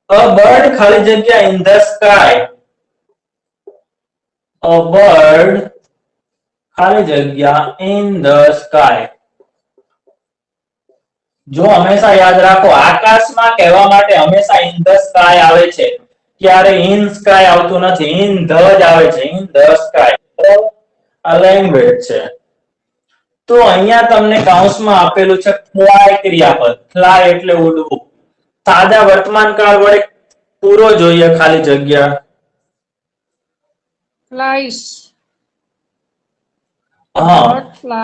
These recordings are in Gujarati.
અ બર્ડ ખાલી જગ્યા in the sky. A bird ખાલી જગ્યા ઇન ધ સ્કાય. જો હંમેશા યાદ રાખો, આકાશમાં કહેવા માટે હંમેશા ઇન ધ સ્કાય આવે છે. ક્યારે ઇન સ્કાય આવતું નથી, ઇન ધ જ આવે છે, ઇન ધ સ્કાય. આ લેંગ્વેજ છે. તો અહીંયા તમને કૌંસમાં આપેલું છે ફ્લાય ક્રિયાપદ. ફ્લાય એટલે ઉડવું. સાદા વર્તમાન કાળ વડે પૂરો જોઈએ ખાલી જગ્યા. ફ્લાઇસ. હા,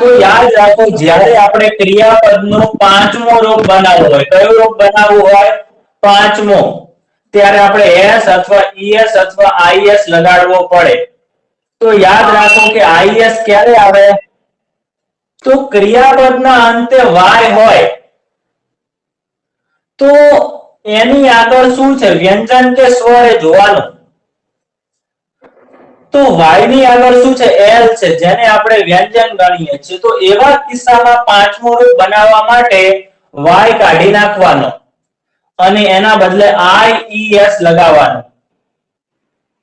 તો યાદ રાખો, જ્યારે આપણે ક્રિયાપદનો પાંચમો રૂપ બનાવવો હોય, કયો રૂપ બનાવવું હોય? પાંચમો. ત્યારે આપણે એસ અથવા ઈએસ અથવા આઈએસ લગાડવો પડે. તો યાદ રાખો કે આઈએસ ક્યારે આવે? તો ક્રિયાપદના અંતે વાય હોય તો એની આગળ શું છે, વ્યંજન કે સ્વર એ જોવાનું. તો વાય ની આગળ શું છે? એલ છે, જેને આપણે વ્યંજન ગણીએ છીએ. તો એવા કિસ્સામાં પાંચમો રૂપ બનાવવા માટે વાય કાઢી નાખવાનો અને એના બદલે આઈ ઈ એસ લગાવવાનું.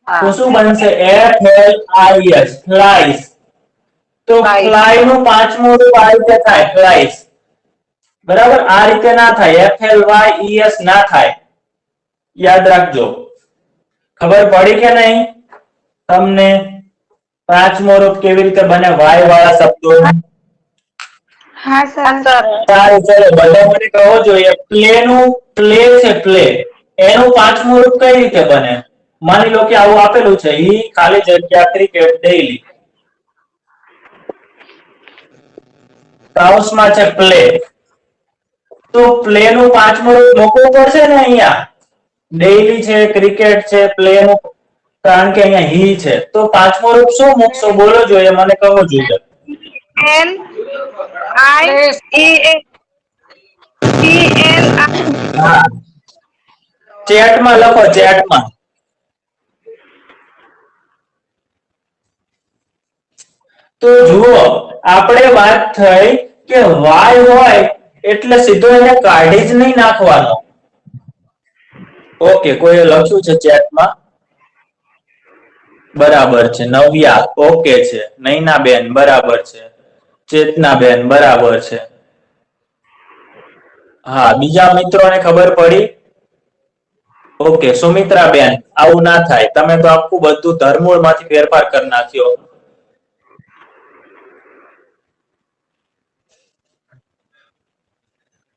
તો શું બનશે? F L I S, flies. તો ફ્લાય નું પાંચમું રૂપ આ રીતે થાય, ફ્લાઇસ. બરાબર, આ રીતે ના થાય, F L Y E S ના થાય. યાદ રાખજો. ખબર પડી કે નહીં તમને? પાંચમો રૂપ કેવી રીતે બને વાય વાળા શબ્દો? હા સર. સારું, ચલો બધા મને કહો જોઈએ. પ્લે નું પ્લે છે, પ્લે, એનું પાંચમું રૂપ કઈ રીતે બને? માની લો કે આવું આપેલું છે, ઈ ખાલી જગ્યા ક્રિકેટ ડેઈલી. કૌંસમાં છે પ્લે. તો પ્લે નું પાંચમું રૂપ મૂકવું પડશે ને અહીંયા. ડેઈલી છે, ક્રિકેટ છે, પ્લે નું, કારણ કે અહીંયા હી છે. તો પાંચમો રૂપ શું મૂકશો? બોલો જોઈએ, મને કહો જોઈએ. N I E E L. હા, ચેટમાં લખો, ચેટમાં. તો જુઓ, આપણે વાત થઈ કે વાય હોય એટલે સીધો એને કાઢી જ નહીં નાખવાનો. ઓકે, કોઈએ લખ્યું છે ચેટમાં? બરાબર છે. નવ્યા ઓકે છે. નૈનાબેન બરાબર છે. ચેતનાબેન બરાબર છે. હા, બીજા મિત્રોને ખબર પડી? ઓકે, સુમિત્રાબેન આવું ના થાય, તમે તો આખું બધું ધરમૂળ માંથી ફેરફાર કરી નાખ્યો.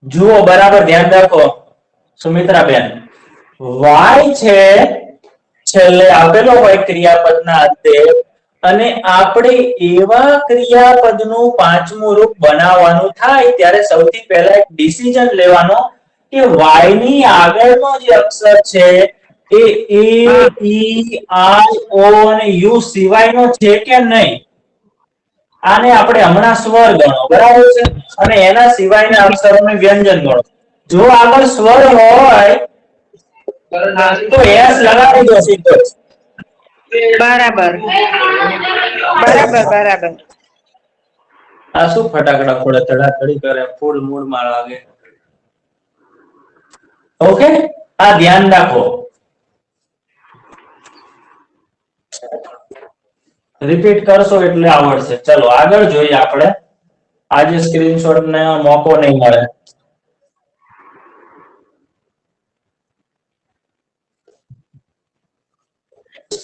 જુઓ, બરાબર ધ્યાન રાખો સુમિત્રાબેન. વાય છે છેલ્લે આપેલો હોય ક્રિયાપદના અંતે, અને આપણે એવા ક્રિયાપદનું પાંચમું રૂપ બનાવવાનું થાય ત્યારે સૌથી પહેલા એક ડિસિઝન લેવાનો કે વાય ની આગળનો જે અક્ષર છે એ એ ઈ આઈ ઓ અને યુ સિવાયનો છે કે નહીં. આને આપણે હમણાં સ્વર ગણો, બરાબર છે, અને એના સિવાયના અક્ષરોને વ્યંજન ગણો. જો આગળ સ્વર હોય તો એસ લગાડી દો સીધો જ. બરાબર બરાબર. આ શું ફટાકડા ફોડે, ધડાધડી કરે, ફૂલ મૂડ માં લાગે. ઓકે, આ ધ્યાન રાખો. રિપીટ કરશો એટલે આવડશે. ચલો આગળ જોઈએ આપણે. આજે સ્ક્રીનશોટ ને મોકો નહીં મળે.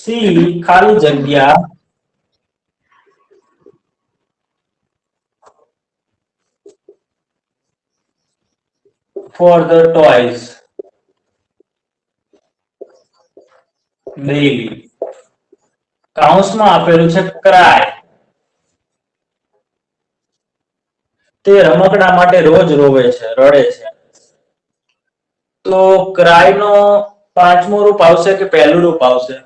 સી ખાલી જગ્યા for the toys daily. કૌંસમાં આપેલું છે ક્રાય. તે રમકડા માટે રોજ રોવે છે, રડે છે. તો ક્રાય નો પાંચમું રૂપ આવશે કે પહેલું રૂપ આવશે?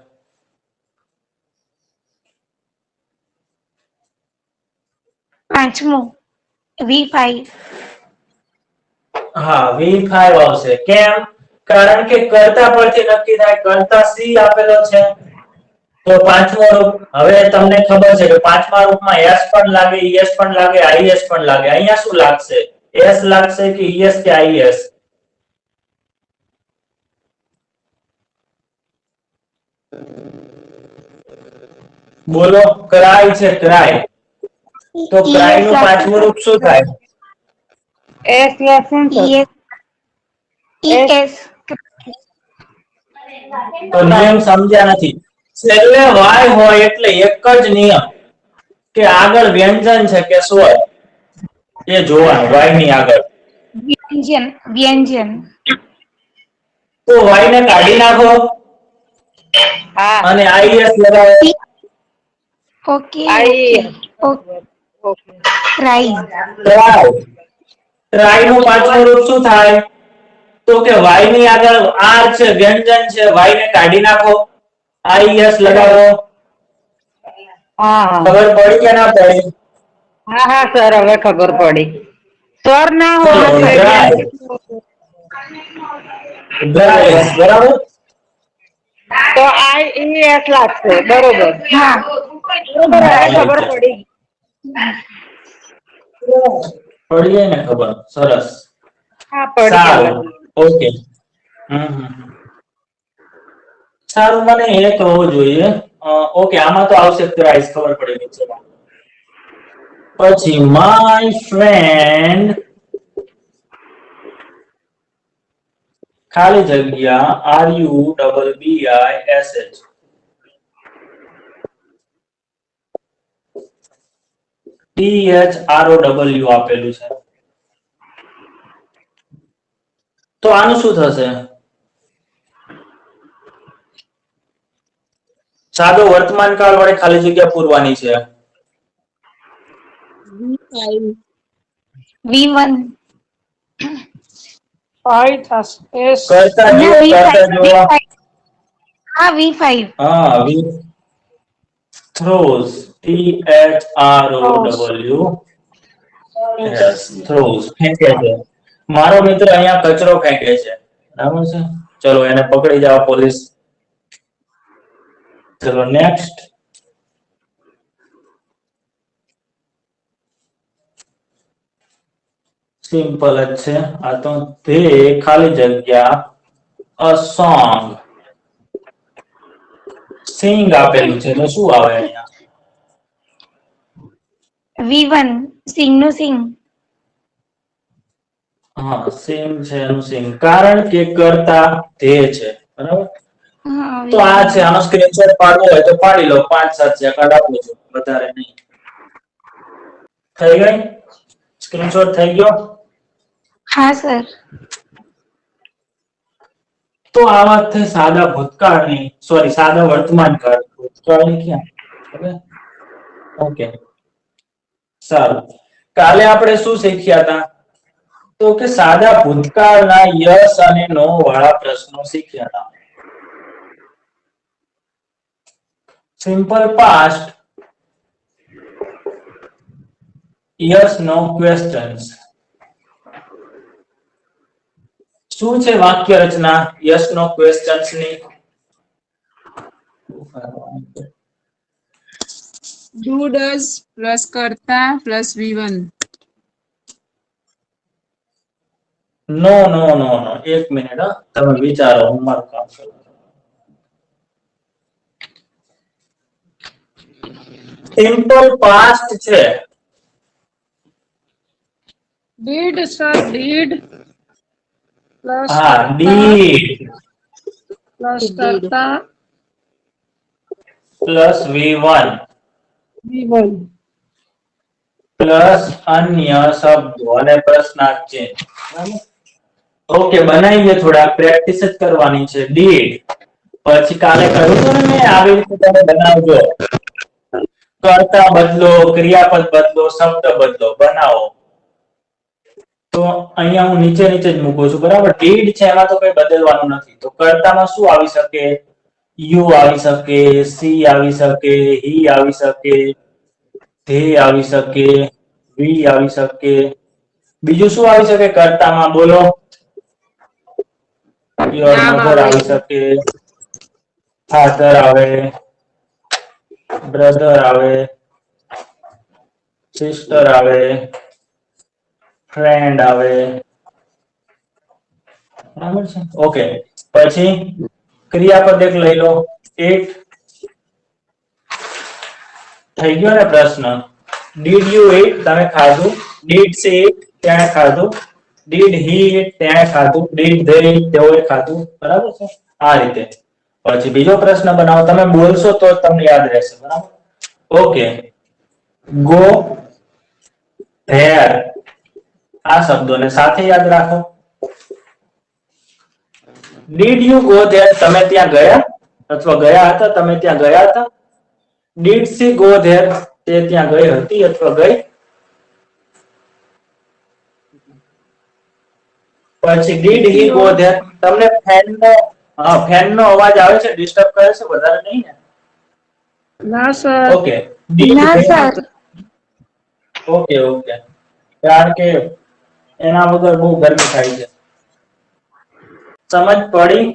પાંચમું, V5. હા, V5 આવશે. કેમ? કારણ કે કર્તા પરથી નક્કી થાય, કર્તા સી આપેલો છે. તો પાંચમો રૂપ, હવે તમને ખબર છે કે પાંચમા રૂપમાં એસ પણ લાગે, ઈએસ પણ લાગે, આઈએસ પણ લાગે. અહીંયા શું લાગશે? એસ લાગશે કે ઈએસ કે આઈએસ? બોલો, ક્રાય છે, ક્રાય. તો ક્રાય નું પાંચમું રૂપ શું થાય? S lesson sir. ES. તો નિયમ સમજ્યા નથી. છેલ્લે વાય હોય એટલે એક જ નિયમ કે આગળ વ્યંજન છે કે સ્વર એ જોવાનું વાય ની આગળ. વ્યંજન. વ્યંજન. તો વાય ને કાઢી નાખો હા. અને આઈએસ લગાવો. Okay. I. Okay. Okay. Rise. Try. Try નું પાંચમું રૂપ શું થાય? તો કે વાય ની આગળ આર છે, વ્યંજન છે, વાય ને કાઢી નાખો, આઈએસ લગાવો. હા. ખબર પડી કે ના પડી? હા હા સર, હવે ખબર પડી. સ્વર ના હોય ચલો, તો ડ્રાય. વ્યંજન. ડ્રાય, બરોબર. બરાબર. તો IES લાગશે. બરોબર. હા. બરોબર, હવે ખબર પડી. પડી જાય ને ખબર. સરસ. હા, પડી હવે. સારું. ઓકે. સારું, મને એ કહવું જોઈએ. ઓકે, આમાં તો આવશે પ્રાઇસ, ખબર પડી ગઈ છે. પછી માય ફ્રેન્ડ ખાલી જગ્યા RUBBISH. THROW આપેલું છે. તો આનું શું થશે? સાદો વર્તમાન કાળ વડે ખાલી જગ્યા પૂરવાની છે. V1. કરતા ના, જુઓ, કરતા V5. જુઓ. હા, V5. હા, throws. THROW. Yes, throws. ફેંકે છે. મારો મિત્ર અહીંયા કચરો ફેંકે છે. બરાબર છે. ચલો, એને પકડી જાઓ પોલીસ. ચલો, નેક્સ્ટ. સિમ્પલ જ છે આ તો. તે ખાલી જગ્યા a song. સિંગ આપેલું છે તો શું આવે અહીંયા? V1. સિંગ નું સિંગ. હા, સિંગ છે એનું સિંગ. કારણ કે કરતા તે છે. બરાબર. હા, તો આ છે, V1. આનો સ્ક્રીનશોટ પાડવો હોય તો પાડી લો. 5-7 સેકન્ડ આપું છું, વધારે નહીં. થઈ ગઈ? સ્ક્રીનશોટ થઈ ગયો? હા સર. તો આ વાત થઈ સાદા ભૂતકાળની, સોરી, સાદા વર્તમાન કાળ. ભૂતકાળની ક્યાં? ઓકે, સારું. કાલે આપણે શું શીખ્યા હતા? તો કે સાદા ભૂતકાળના યસ અને નો વાળા પ્રશ્નો શીખ્યા હતા. Simple past, yes no questions. શું છે વાક્ય રચના યસ નો ક્વેશ્ચન્સ ની? Do does plus કરતા plus V1. No no no no, એક મિનિટ. તમે વિચારો, હું મારું કામ કરું. સિમ્પલ પાસ્ટ છે. Did sir, did plus હા, કરતા ડીડ plus કરતા પ્લસ V1 V1. પ્લસ અન્ય શબ્દો અને પ્રશ્નાર્થ ચિહ્ન. ઓકે, બનાવીએ. થોડા પ્રેક્ટિસ જ કરવાની છે. ડીડ પછી કાલે કહ્યું હતું ને મેં, આવી રીતે તમે બનાવજો. કર્તા બદલો, ક્રિયાપદ બદલો, શબ્દ બદલો, બનાવો. તો અહીંયા હું નીચે નીચે જ મૂકું છું. બરાબર. ડીડ છે એમાં તો કઈ બદલવાનું નથી. તો કર્તામાં શું આવી શકે? યુ આવી શકે, સી આવી શકે, હી આવી શકે, ધે આવી શકે, વી આવી શકે. બીજું શું આવી શકે કર્તામાં? બોલો. યોર નામ મધર આવે આવી શકે, ફાધર આવે, બ્રધર આવે, સિસ્ટર આવે, ફ્રેન્ડ આવે. બરાબર છે. ઓકે, પછી ક્રિયાપદ એક લઈ લો. eat થઈ ગયો ને પ્રશ્ન. Did you eat? તમે ખાધું. Did she eat? તેણે ખાધું. Did he eat? તેણે ખાધું. Did they eat? તેઓએ ખાધું. બરાબર છે? આ રીતે. પછી બીજો પ્રશ્ન બનાવો. તમે બોલશો તો જ તમને યાદ રહેશે. બરાબર? ઓકે. Go there. આ શબ્દોને સાથે યાદ રાખો. Did you go there? તમે ત્યાં ગયા અથવા ગયા હતા? તમે ત્યાં ગયા હતા? Did she go there? તે ત્યાં ગઈ હતી અથવા ગઈ? પછી did he go there? તમને ફેનનો અવાજ આવે છે, ડિસ્ટર્બ કરે છે? વધારે નહીં ને? ના સર. ઓકે. ના સર. ઓકે. કારણ કે એના વગર બહુ ગરમી થાય છે. સમજ પડી?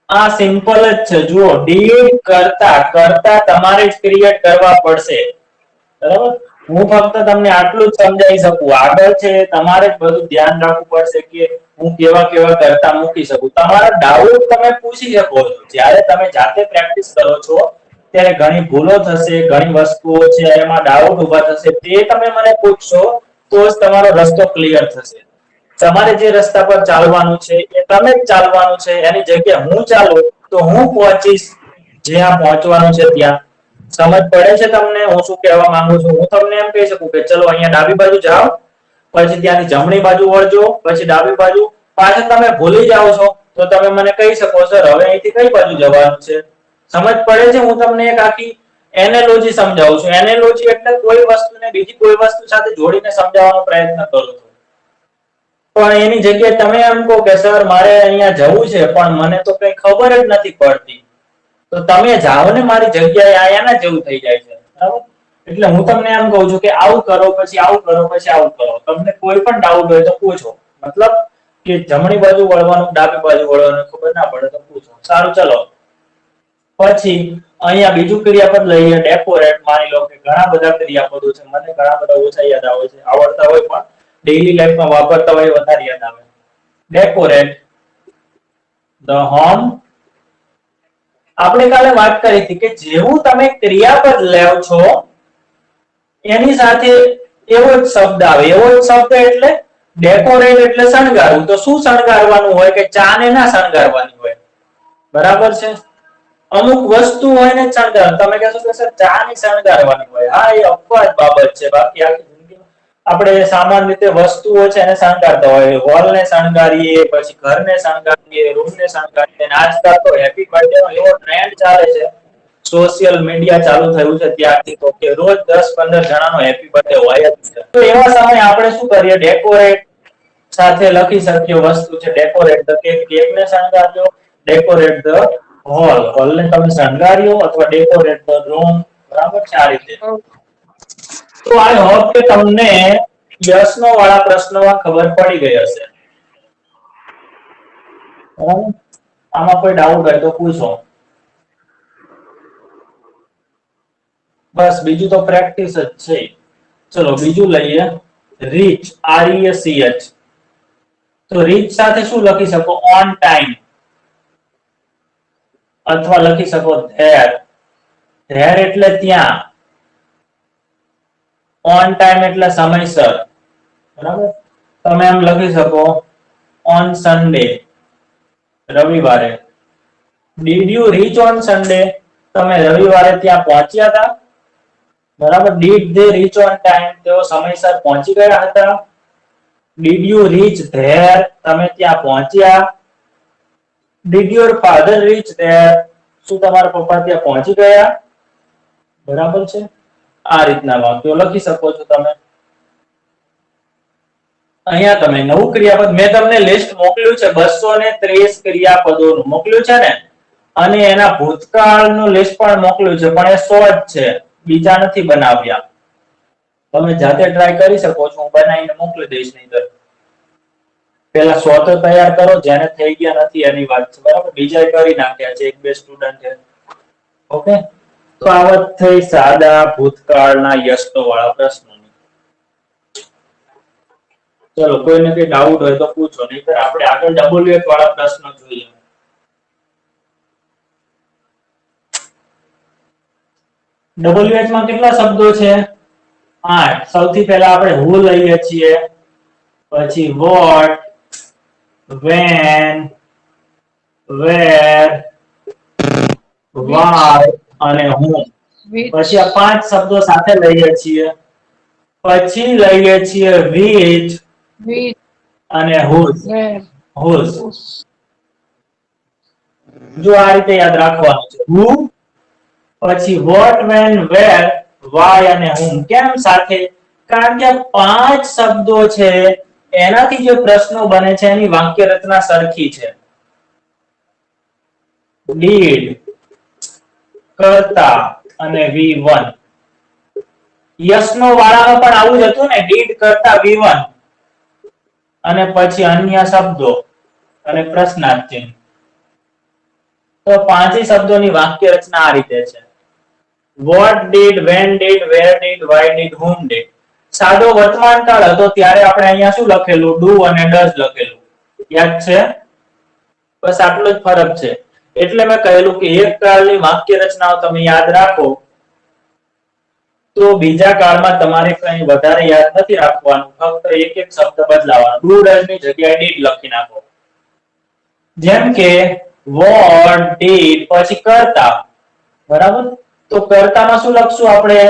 આ સિમ્પલ જ છે. જુઓ, ડીડ કરતા તમારે જ ક્રિએટ કરવા પડશે. બરાબર? હું ફક્ત તમને આટલું જ સમજાવી શકું. આગળ છે તમારે જ બધું ધ્યાન રાખવું પડશે કે હું કેવા કરતા મૂકી શકું. તમારા ડાઉટ તમે પૂછી શકો છો. જ્યારે તમે જાતે પ્રેક્ટિસ કરો છો ત્યારે ઘણી ભૂલો થશે, ઘણી વસ્તુઓ છે એમાં ડાઉટ ઉભા થશે. તે તમે મને પૂછશો તો જ તમારો રસ્તો ક્લિયર થશે. તમારે જે રસ્તા પર ચાલવાનું છે એ તમે જ ચાલવાનું છે. એની જગ્યાએ હું ચાલું તો હું પહોંચીશ જ્યાં પહોંચવાનું છે ત્યાં. સમજ પડે છે તમને હું શું કહેવા માંગુ છું? હું તમને એમ કહી શકું કે ચલો અહીંયા ડાબી બાજુ જાઓ, પછી ત્યાંથી જમણી બાજુ વળજો, પછી ડાબી બાજુ. પાછા તમે ભૂલી જાઓ છો તો તમે મને કહી શકો સર હવે અહીંથી કઈ બાજુ જવાનું છે. સમજ પડે છે? હું તમને એક આખી એનાલોજી સમજાવું છું. એનાલોજી એટલે કોઈ વસ્તુને બીજી કોઈ વસ્તુ સાથે જોડીને સમજાવવાનો પ્રયત્ન કરું છું. પણ એની જગ્યાએ તમે એમ કહો કે સર મારે અહીંયા જવું છે પણ મને તો કઈ ખબર જ નથી પડતી, તો તમે જાઓ ને મારી જગ્યાએ. આયાના જેવું થઈ જાય છે. બરાબર? એટલે હું તમને એમ કહું છું કે આવું કરો, પછી આવું કરો, પછી આવું કરો. તમને કોઈ પણ ડાઉટ હોય તો પૂછો. મતલબ કે જમણી બાજુ વળવાનું, ડાબી બાજુ વળવાનું ખબર ના પડે તો પૂછો. સારું, ચલો. પછી અહીંયા બીજું ક્રિયાપદ લઈએ, ડેકોરેટ. માની લો કે ઘણા બધા ક્રિયાપદો છે, મને ઘણા બધા ઓછા યાદ આવે છે. આવડતા હોય પણ ડેઈલી લાઈફમાં વાપરતા હોય વધારે યાદ આવે. Decorate the home. આપણે કાલે વાત કરી હતી કે જેવું તમે ક્રિયાપદ લેવ છો એની સાથે એવો જ શબ્દ આવે. એવો જ શબ્દ એટલે ડેકોરેટ એટલે શણગારવું. તો શું શણગારવાનું હોય કે ચાને ના શણગારવાની હોય. બરાબર છે? અમુક વસ્તુ હોય ને શણગાર. તમે કહેશો કે સર ચા ની શણગારવાની હોય. હા, એ અપવાદ બાબત છે. બાકી આખી જિંદગીમાં આપણે સામાન્ય રીતે વસ્તુઓ છે એને શણગારતા હોય. વોલ ને શણગારીએ, પછી ઘરને શણગારીએ, રૂમ ને શણગારીએ. અને આજકાલ તો હેપી બર્થડે નો એવો ટ્રેન્ડ ચાલે છે, સોશિયલ મીડિયા ચાલુ થયું છે ત્યારથી તો કે રોજ 10-15 જણાનો હેપી બર્થડે હોય જ છે. તો એવા સમયે આપણે શું કરીએ? ડેકોરેટ સાથે લખી શકીએ વસ્તુ છે ડેકોરેટ ધ કેક. કેકને શણગારજો. Decorate the hall. હોલને તમે શણગાર્યો અથવા ડેકોરેટ ધ રૂમ. બરાબર છે? આ રીતે. તો આઈ હોપ કે તમને યસ નો વાળા પ્રશ્નોમાં ખબર પડી ગઈ હશે. બરાબર? આમાં કોઈ ડાઉટ હોય તો પૂછો. બસ બીજું તો પ્રેક્ટિસ જ છે. ચલો બીજું લઈએ. રીચ. REACH. તો રીચ સાથે શું લખી શકો? On time. અથવા લખી શકો ધેર. ધેર એટલે ત્યાં. ઓન ટાઈમ એટલે સમયસર. બરાબર? તમે એમ લખી શકો ઓન સન્ડે. રવિવારે. Did you reach on Sunday? તમે રવિવારે ત્યાં પહોંચ્યા હતા. બરાબર? Did they reach on time? તેઓ સમયસર પહોંચી ગયા હતા. Did you reach there? તમે ત્યાં પહોંચ્યા. Did your father reach there? શું તમારા પપ્પા ત્યાં પહોંચી ગયા? બરાબર છે? આ રીતના વાક્યો લખી શકો છો તમે. અહીંયા તમે નવું ક્રિયાપદ મેં તમને લિસ્ટ મોકલ્યું છે 230 ક્રિયાપદોનું મોકલ્યું છે ને, અને એના ભૂતકાળનું લિસ્ટ પણ મોકલ્યું છે, પણ એ 100 જ છે, બીજા નથી બનાવ્યા. તમે જાતે ટ્રાય કરી શકો છો. હું બનાવીને મોકલી દઈશ. નહીંતર પેલા 100 તો તૈયાર કરો. જેને થઈ ગયા નથી એની વાત છે. બરાબર? બીજા કરી નાખ્યા છે, 1-2 સ્ટુડન્ટ છે. ઓકે? તો આ વાત થઈ સાદા ભૂતકાળના યસ્તો વાળા પ્રશ્નોની. ચલો કોઈને કઈ ડાઉટ હોય તો પૂછો, નહીંતર આપણે આગળ WH વાળા પ્રશ્નો જોઈએ. WH માં કેટલા શબ્દો છે? 8. સૌથી પહેલા આપણે who લઈએ છીએ, પછી what, when, where, why અને whom. Which. પછી આ 5 શબ્દો સાથે લઈએ છીએ. પછી લઈએ છીએ which Which. અને whose. Where. whose. જો આ રીતે યાદ રાખવાનું છે. who, પછી what, when, where, why અને whom. કેમ સાથે? કારણ કે 5 શબ્દો છે એનાથી જે પ્રશ્નો બને છે એની વાક્ય રચના સરખી છે. did, કરતા અને V1. યસનો વાળામાં પણ આવું જ હતું ને, did કરતા V1 અને પછી અન્ય શબ્દો અને પ્રશ્નાર્થ ચિહ્ન. તો 5 શબ્દોની વાક્ય રચના આ રીતે છે. what did, when did, where did, why did, whom did. સાદો વર્તમાન કાળ હતો ત્યારે આપણે અહીંયા શું લખેલું? do અને does લખેલું. યાદ છે? બસ આટલો જ ફરક છે. એટલે મેં કહેલું કે એક કાળની વાક્ય રચનાઓ તમે યાદ રાખો તો બીજા કાળમાં તમારે કંઈ વધારે યાદ નથી રાખવાનું, ફક્ત એક એક શબ્દ બદલાવાનો. do does ની જગ્યાએ did લખી નાખો. જેમ કે what did પછી કરતા, બરાબર? તો કર્તામાં શું લખશું આપણે?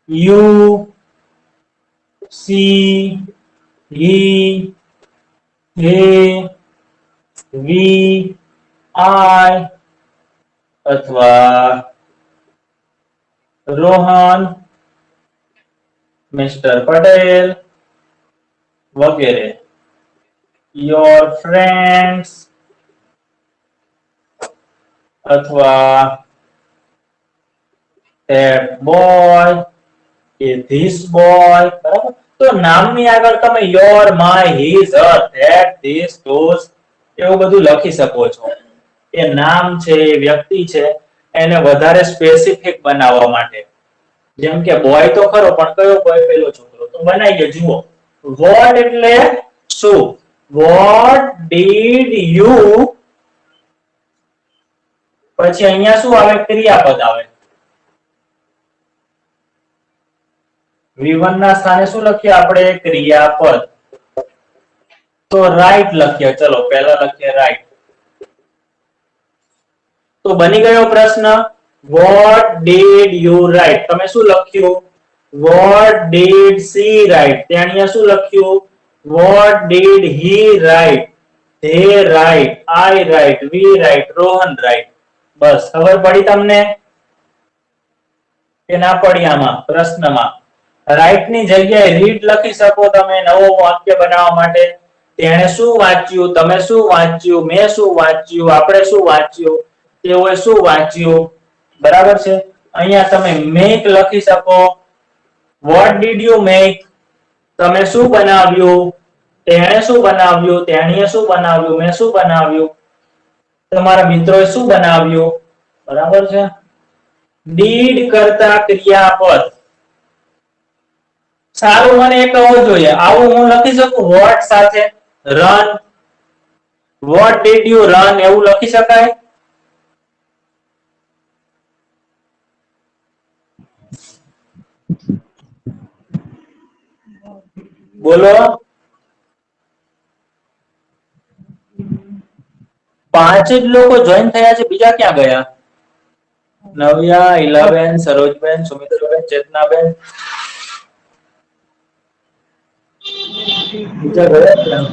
you, she, he, they, we, I અથવા રોહન, મિસ્ટર પટેલ વગેરે. your friends અથવા that boy કે this boy. બરાબર? તો નામની આગળ તમે your, my, his, her, that, this, those એવું બધું લખી શકો છો. એ નામ છે, વ્યક્તિ છે, એને વધારે સ્પેસિફિક બનાવવા માટે. જેમ કે બોય તો ખરો, પણ કયો બોય? પેલો છોકરો. તો બનાવીએ, જુઓ. what એટલે શું? what did you, પછી અહીંયા શું આવે? ક્રિયાપદ આવે. V1 ના સ્થાને શું લખીએ આપણે? ક્રિયાપદ. તો રાઈટ લખીએ. ચલો પહેલા લખીએ રાઈટ. તો બની ગયો પ્રશ્ન. what did you write? તમે શું લખ્યું? what did she write? ત્યાં શું લખ્યું? what did he write? they write, I write, we write, Rohan write. બસ ખબર પડી તમને કે ના પડી? આમાં પ્રશ્નમાં રાઈટ ની જગ્યાએ રીડ લખી શકો તમે નવો વાક્ય બનાવવા માટે. તેણે શું વાંચ્યું? તમે શું વાંચ્યું? મેં શું વાંચ્યું? આપણે શું વાંચ્યું? તેઓએ શું વાંચ્યું? બરાબર છે? અહીંયા તમે મેક લખી શકો. what did you make? તમે શું બનાવ્યું? તેણે શું બનાવ્યું? તેણીએ શું બનાવ્યું? મેં શું બનાવ્યું? તમારા મિત્રોએ શું બનાવ્યું? બરાબર છે? did કરતા ક્રિયાપદ. સારું, મને એ કહવું જોઈએ, આવું હું લખી શકું what સાથે? run, what did you run એવું લખી શકાય? બોલો. 5 જ લોકો જોઈન થયા છે, બીજા ક્યાં ગયા? નવ્યા, ઇલાબેન, સરોજબેન, સુમિત્રાબેન, ચેતનાબેન, બીજા ગયા ક્યાં?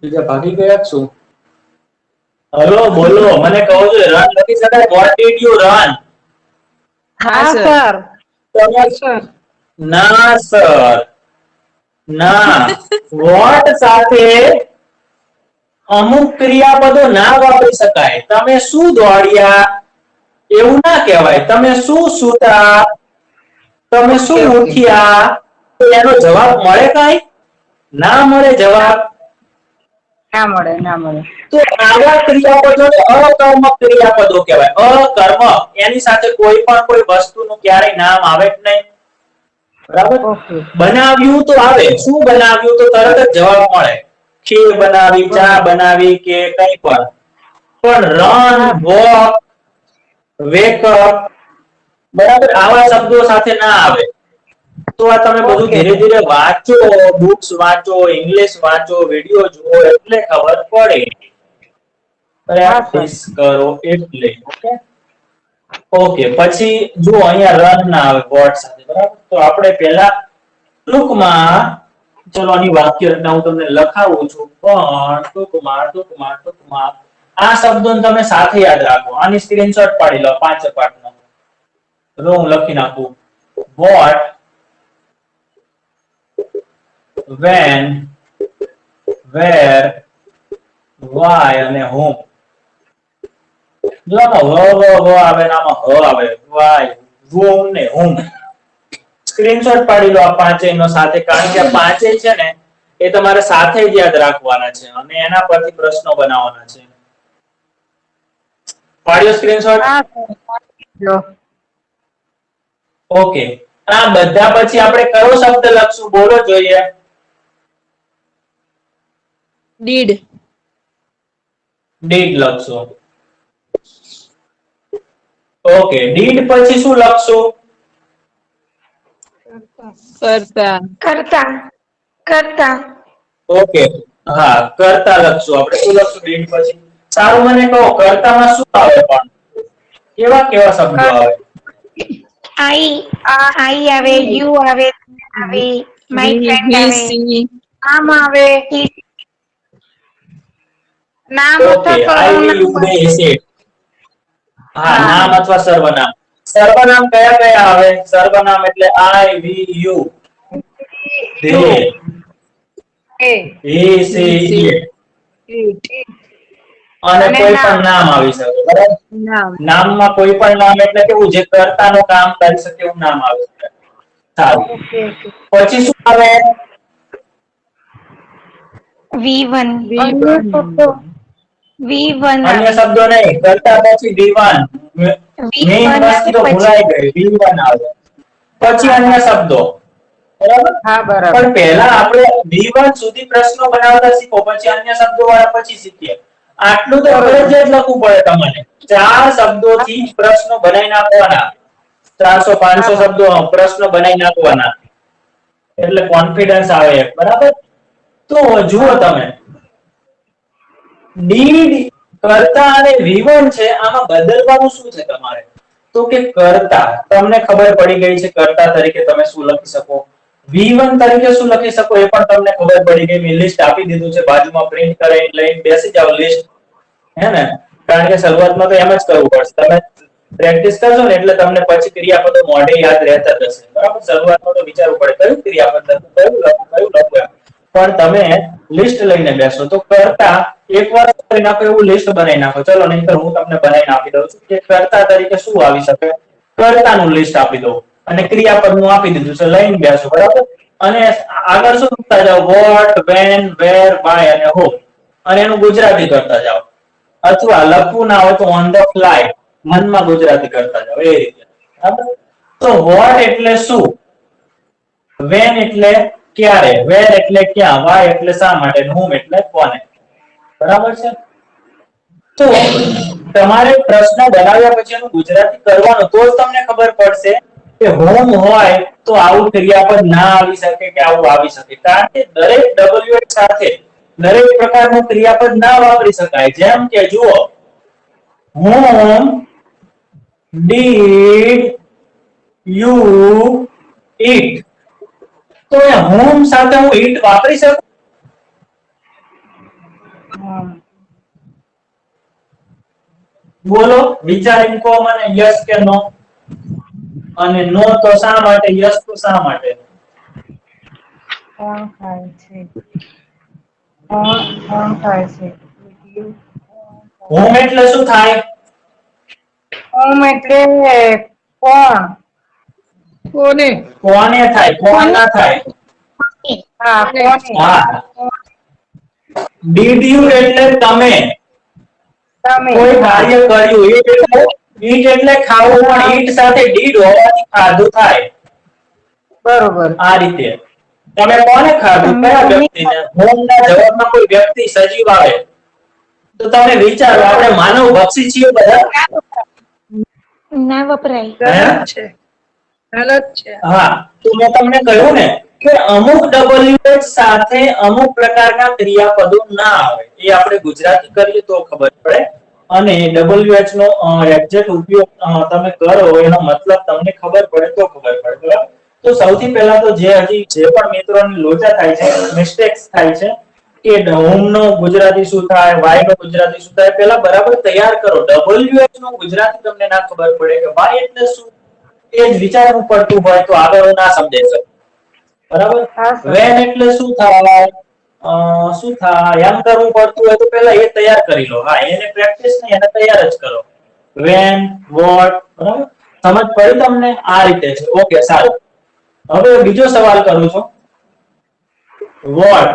બીજા ભાગી ગયા શું? હલો, બોલો, મને કહો છો રન લખી શકાય? what did you run? હા સર. ના સર, ના. what સાથે અમુક ક્રિયાપદો ના વાપરી શકાય. તમે શું દોડ્યા એવું ના કહેવાય. તમે શું સૂતા, તમે શું ઉઠ્યા, તો એનો જવાબ મળે કાંઈ? ના મળે જવાબ. ના મળે, ના મળે. તો આવા ક્રિયાપદોને અકર્મક ક્રિયાપદો કહેવાય. અકર્મક, એની સાથે કોઈ પણ કોઈ વસ્તુનું ક્યારેય નામ આવે જ નહીં. બરાબર? બનાવ્યું તો આવે. શું બનાવ્યું? તો તરત જ જવાબ મળે. ખીર બનાવી, ચા બનાવી કે કંઈ પણ. પણ રન, વોક, વેક અપ બરાબર આવા શબ્દો સાથે ના આવે. તો આ તમે બધું Okay. ધીરે ધીરે વાંચો, બુક્સ વાંચો, ઇંગ્લિશ વાંચો, વિડિયો જુઓ એટલે ખબર પડે. પ્રેક્ટિસ કરો એટલે. ઓકે ઓકે પછી જુઓ અહીંયા રન ના આવે વર્ડ સાથે બરાબર. તો આપણે પહેલા ટૂંકમાં ચલો આની વાક્ય રચના હું તમને લખાવું છું પણ ટૂંકમાં આ શબ્દોને તમે સાથે યાદ રાખો. આની સ્ક્રીનશોટ પાડી લો 5 પાઠનો. તો હું લખી નાખું what, when, where, why અને whom. જો આમાં વ આવે ને આમાં હ આવે why, whom ને whom. સ્ક્રીનશોટ પાડી લો આ પાંચેયનો સાથે કારણ કે આ પાંચેય છે ને એ તમારે સાથે જ યાદ રાખવાના છે અને એના પરથી પ્રશ્નો બનાવવાના છે. પાડ્યો સ્ક્રીનશોટ? હા સર. ઓકે આ બધા પછી આપણે કયો શબ્દ લખશું બોલો જોઈએ. did, ડીડ લખશું. ઓકે ડીડ પછી શું લખશું? કરતા, કરતા કરતા ઓકે હા કરતા લખશું. આપણે શું લખશું ડીડ પછી? સારું મને કહો કરતામાં શું આવે પણ કેવા કેવા શબ્દો આવે? આઈ આવે, યુ આવે, માય he, ફ્રેન્ડ he, આવે, she, નામ આવે, નામ ઓકે અથવા આઈ યુ સર્વનામ દે છે. હા નામ અથવા સર્વનામ. સર્વનામ કયા કયા આવે? સર્વનામ એટલે I, we, you, they, he, she, it અને કોઈ પણ નામ આવી શકે બરાબર. નામ, નામમાં કોઈ પણ નામ એટલે કેવું જે કર્તાનું કામ કરી શકે એવું નામ આવી શકે. સારું પછી શું આવે? V1 અન્ય શબ્દો નહીં કરતા પછી V1 મેઇન વસ્તુ તો ભૂલાઈ ગઈ V1 આવે પછી અન્ય શબ્દો બરાબર. હા બરાબર. પણ પહેલા આપણે V1 સુધી પ્રશ્નો બનાવતા શીખો પછી અન્ય શબ્દો વાળા પછી શીખીએ. આટલું તો ફરજિયાત લખવું પડે તમારે. 4 શબ્દોથી જ પ્રશ્નો બનાવી નાખવાના. 400-500 શબ્દો પ્રશ્નો બનાવી નાખવાના એટલે કોન્ફિડન્સ આવે બરાબર. તો જુઓ તમે ડીડ કર્તા અને V1 છે આમાં બદલવાનું શું છે તમારે? તો કે કર્તા તમને ખબર પડી ગઈ છે કર્તા તરીકે તમે શું લખી શકો. V1 તરીકે શું લખી શકો એ પણ તમને ખબર પડી ગઈ. મેં લિસ્ટ આપી દીધું છે બાજુમાં પ્રિન્ટ કરી લઈને બેસી જાવ લિસ્ટ હે ને કારણ કે શરૂઆતમાં તો એમ જ કરવું પડશે. તમે પ્રેક્ટિસ કરશો ને એટલે તમને પછી ક્રિયાપદો મોઢે યાદ રહેતા જશે બરાબર. શરૂઆતમાં તો વિચારવું પડે કયું ક્રિયાપદ કયું લખવું પણ તમે લિસ્ટ લઈને બેસો તો કરતા એકવાર કરી નાખો એવું લિસ્ટ બનાવી નાખો. ચલો નહીંતર હું તમને બનાવીને આપી દઉં છું કે કર્તા તરીકે શું આવી શકે. કર્તાનું લિસ્ટ આપી દઉં અને ક્રિયાપદનું આપી દીધું છે લઈને બેસો બરાબર. અને આગળ શું લખતા જાઓ વોટ, વેન, વેર, બાય અને હોમ અને એનું ગુજરાતી કરતા જાઓ અથવા લખવું ના હોય તો ઓન ધ ફ્લાય મનમાં ગુજરાતી કરતા જાઓ એ રીતે બરાબર. તો વોટ એટલે શું, વેન એટલે ક્યારે, વેર એટલે ક્યાં, વાય એટલે શા માટે, હોમ એટલે કોને બરાબર છે. તો તમારે પ્રશ્ન બનાવ્યા પછી એનું ગુજરાતી કરવાનું તો જ તમને ખબર પડશે કે હોમ હોય તો આવું ક્રિયાપદ ના આવી શકે કે આવું આવી શકે. કારણ કે દરેક WH સાથે દરેક પ્રકારનું ક્રિયાપદ ના વાપરી શકાય. જેમ કે જુઓ whom did you eat તો એ whom સાથે હું eat વાપરી શકું? બોલો વિચારીને કહો મને યસ કે નો. અને નો તો શા માટે, યસ તો શા માટે? કોણ ખાય છે? કોણ ખાય છે? હોમ એટલે શું થાય? હોમ એટલે કોણ? કોને, કોને થાય, કોણ ના થાય. હા કોને. હા ડીડ યુ એટલે તમે તમે. કોઈ કાર્ય કર્યું. ઈટ એટલે ખાવું પણ ઈટ સાથે ડીડ હોવાથી ખાધું થાય. બરોબર. આ રીતે તમે કોને ખાધું કયા વ્યક્તિને? હોમ ના જવાબમાં કોઈ વ્યક્તિ સજીવ આવે તો તમે વિચારો આપણે માનવ ભક્ષી છીએ બધા. ના વપરાય. ગલત છે. ગલત છે. હા, તો મેં તમને કહ્યું ને કે અમુક WH સાથે અમુક પ્રકારના ક્રિયાપદો ના આવે. એ આપણે ગુજરાતી કરીએ તો ખબર પડે. અને WH નો એક્ઝેક્ટ ઉપયોગ તમે કરો એનો મતલબ તમને ખબર પડે તો ખબર પડે. બરાબર? તો સૌથી પહેલા તો જે પણ મિત્રોને લોચા થાય છે, મિસ્ટેક્સ થાય છે કે હોમ નો ગુજરાતી શું થાય, વાય નો ગુજરાતી શું થાય, પેલા બરાબર તૈયાર કરો. WH નો ગુજરાતી તમને ના ખબર પડે કે વાય એટલે શું, એ જ વિચારવું પડતું હોય તો આગળ ના સમજાઈ શકે. બરાબર? હા સર. વેન એટલે શું થાય, શું થાય એમ કરવું પડતું હોય તો પેલા એ તૈયાર કરી લો. હા, એને પ્રેક્ટિસ નહીં, એને તૈયાર જ કરો. વેન, વોટ, બરાબર? સમજ પડી તમને? આ રીતે છે. ઓકે, સારું. હવે બીજો સવાલ કરું છું. વોટ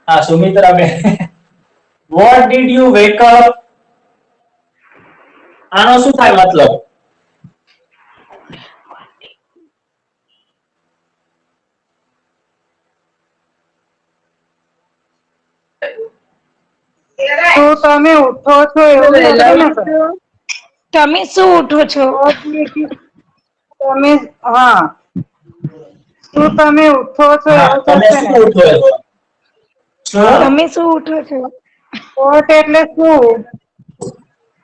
હા, સુમિત્રા બેન. What did you wake up? આનો શું થાય મતલબ? તો તમે ઉઠો છો એવું બોલો ને સર. તમે શું ઉઠો છો? તમે હા શું તમે ઉઠો છો હા, એવું તમે થશે શું ને. ઉઠો છો? શું? તમે શું ઉઠો છો? કોટ એટલે શું?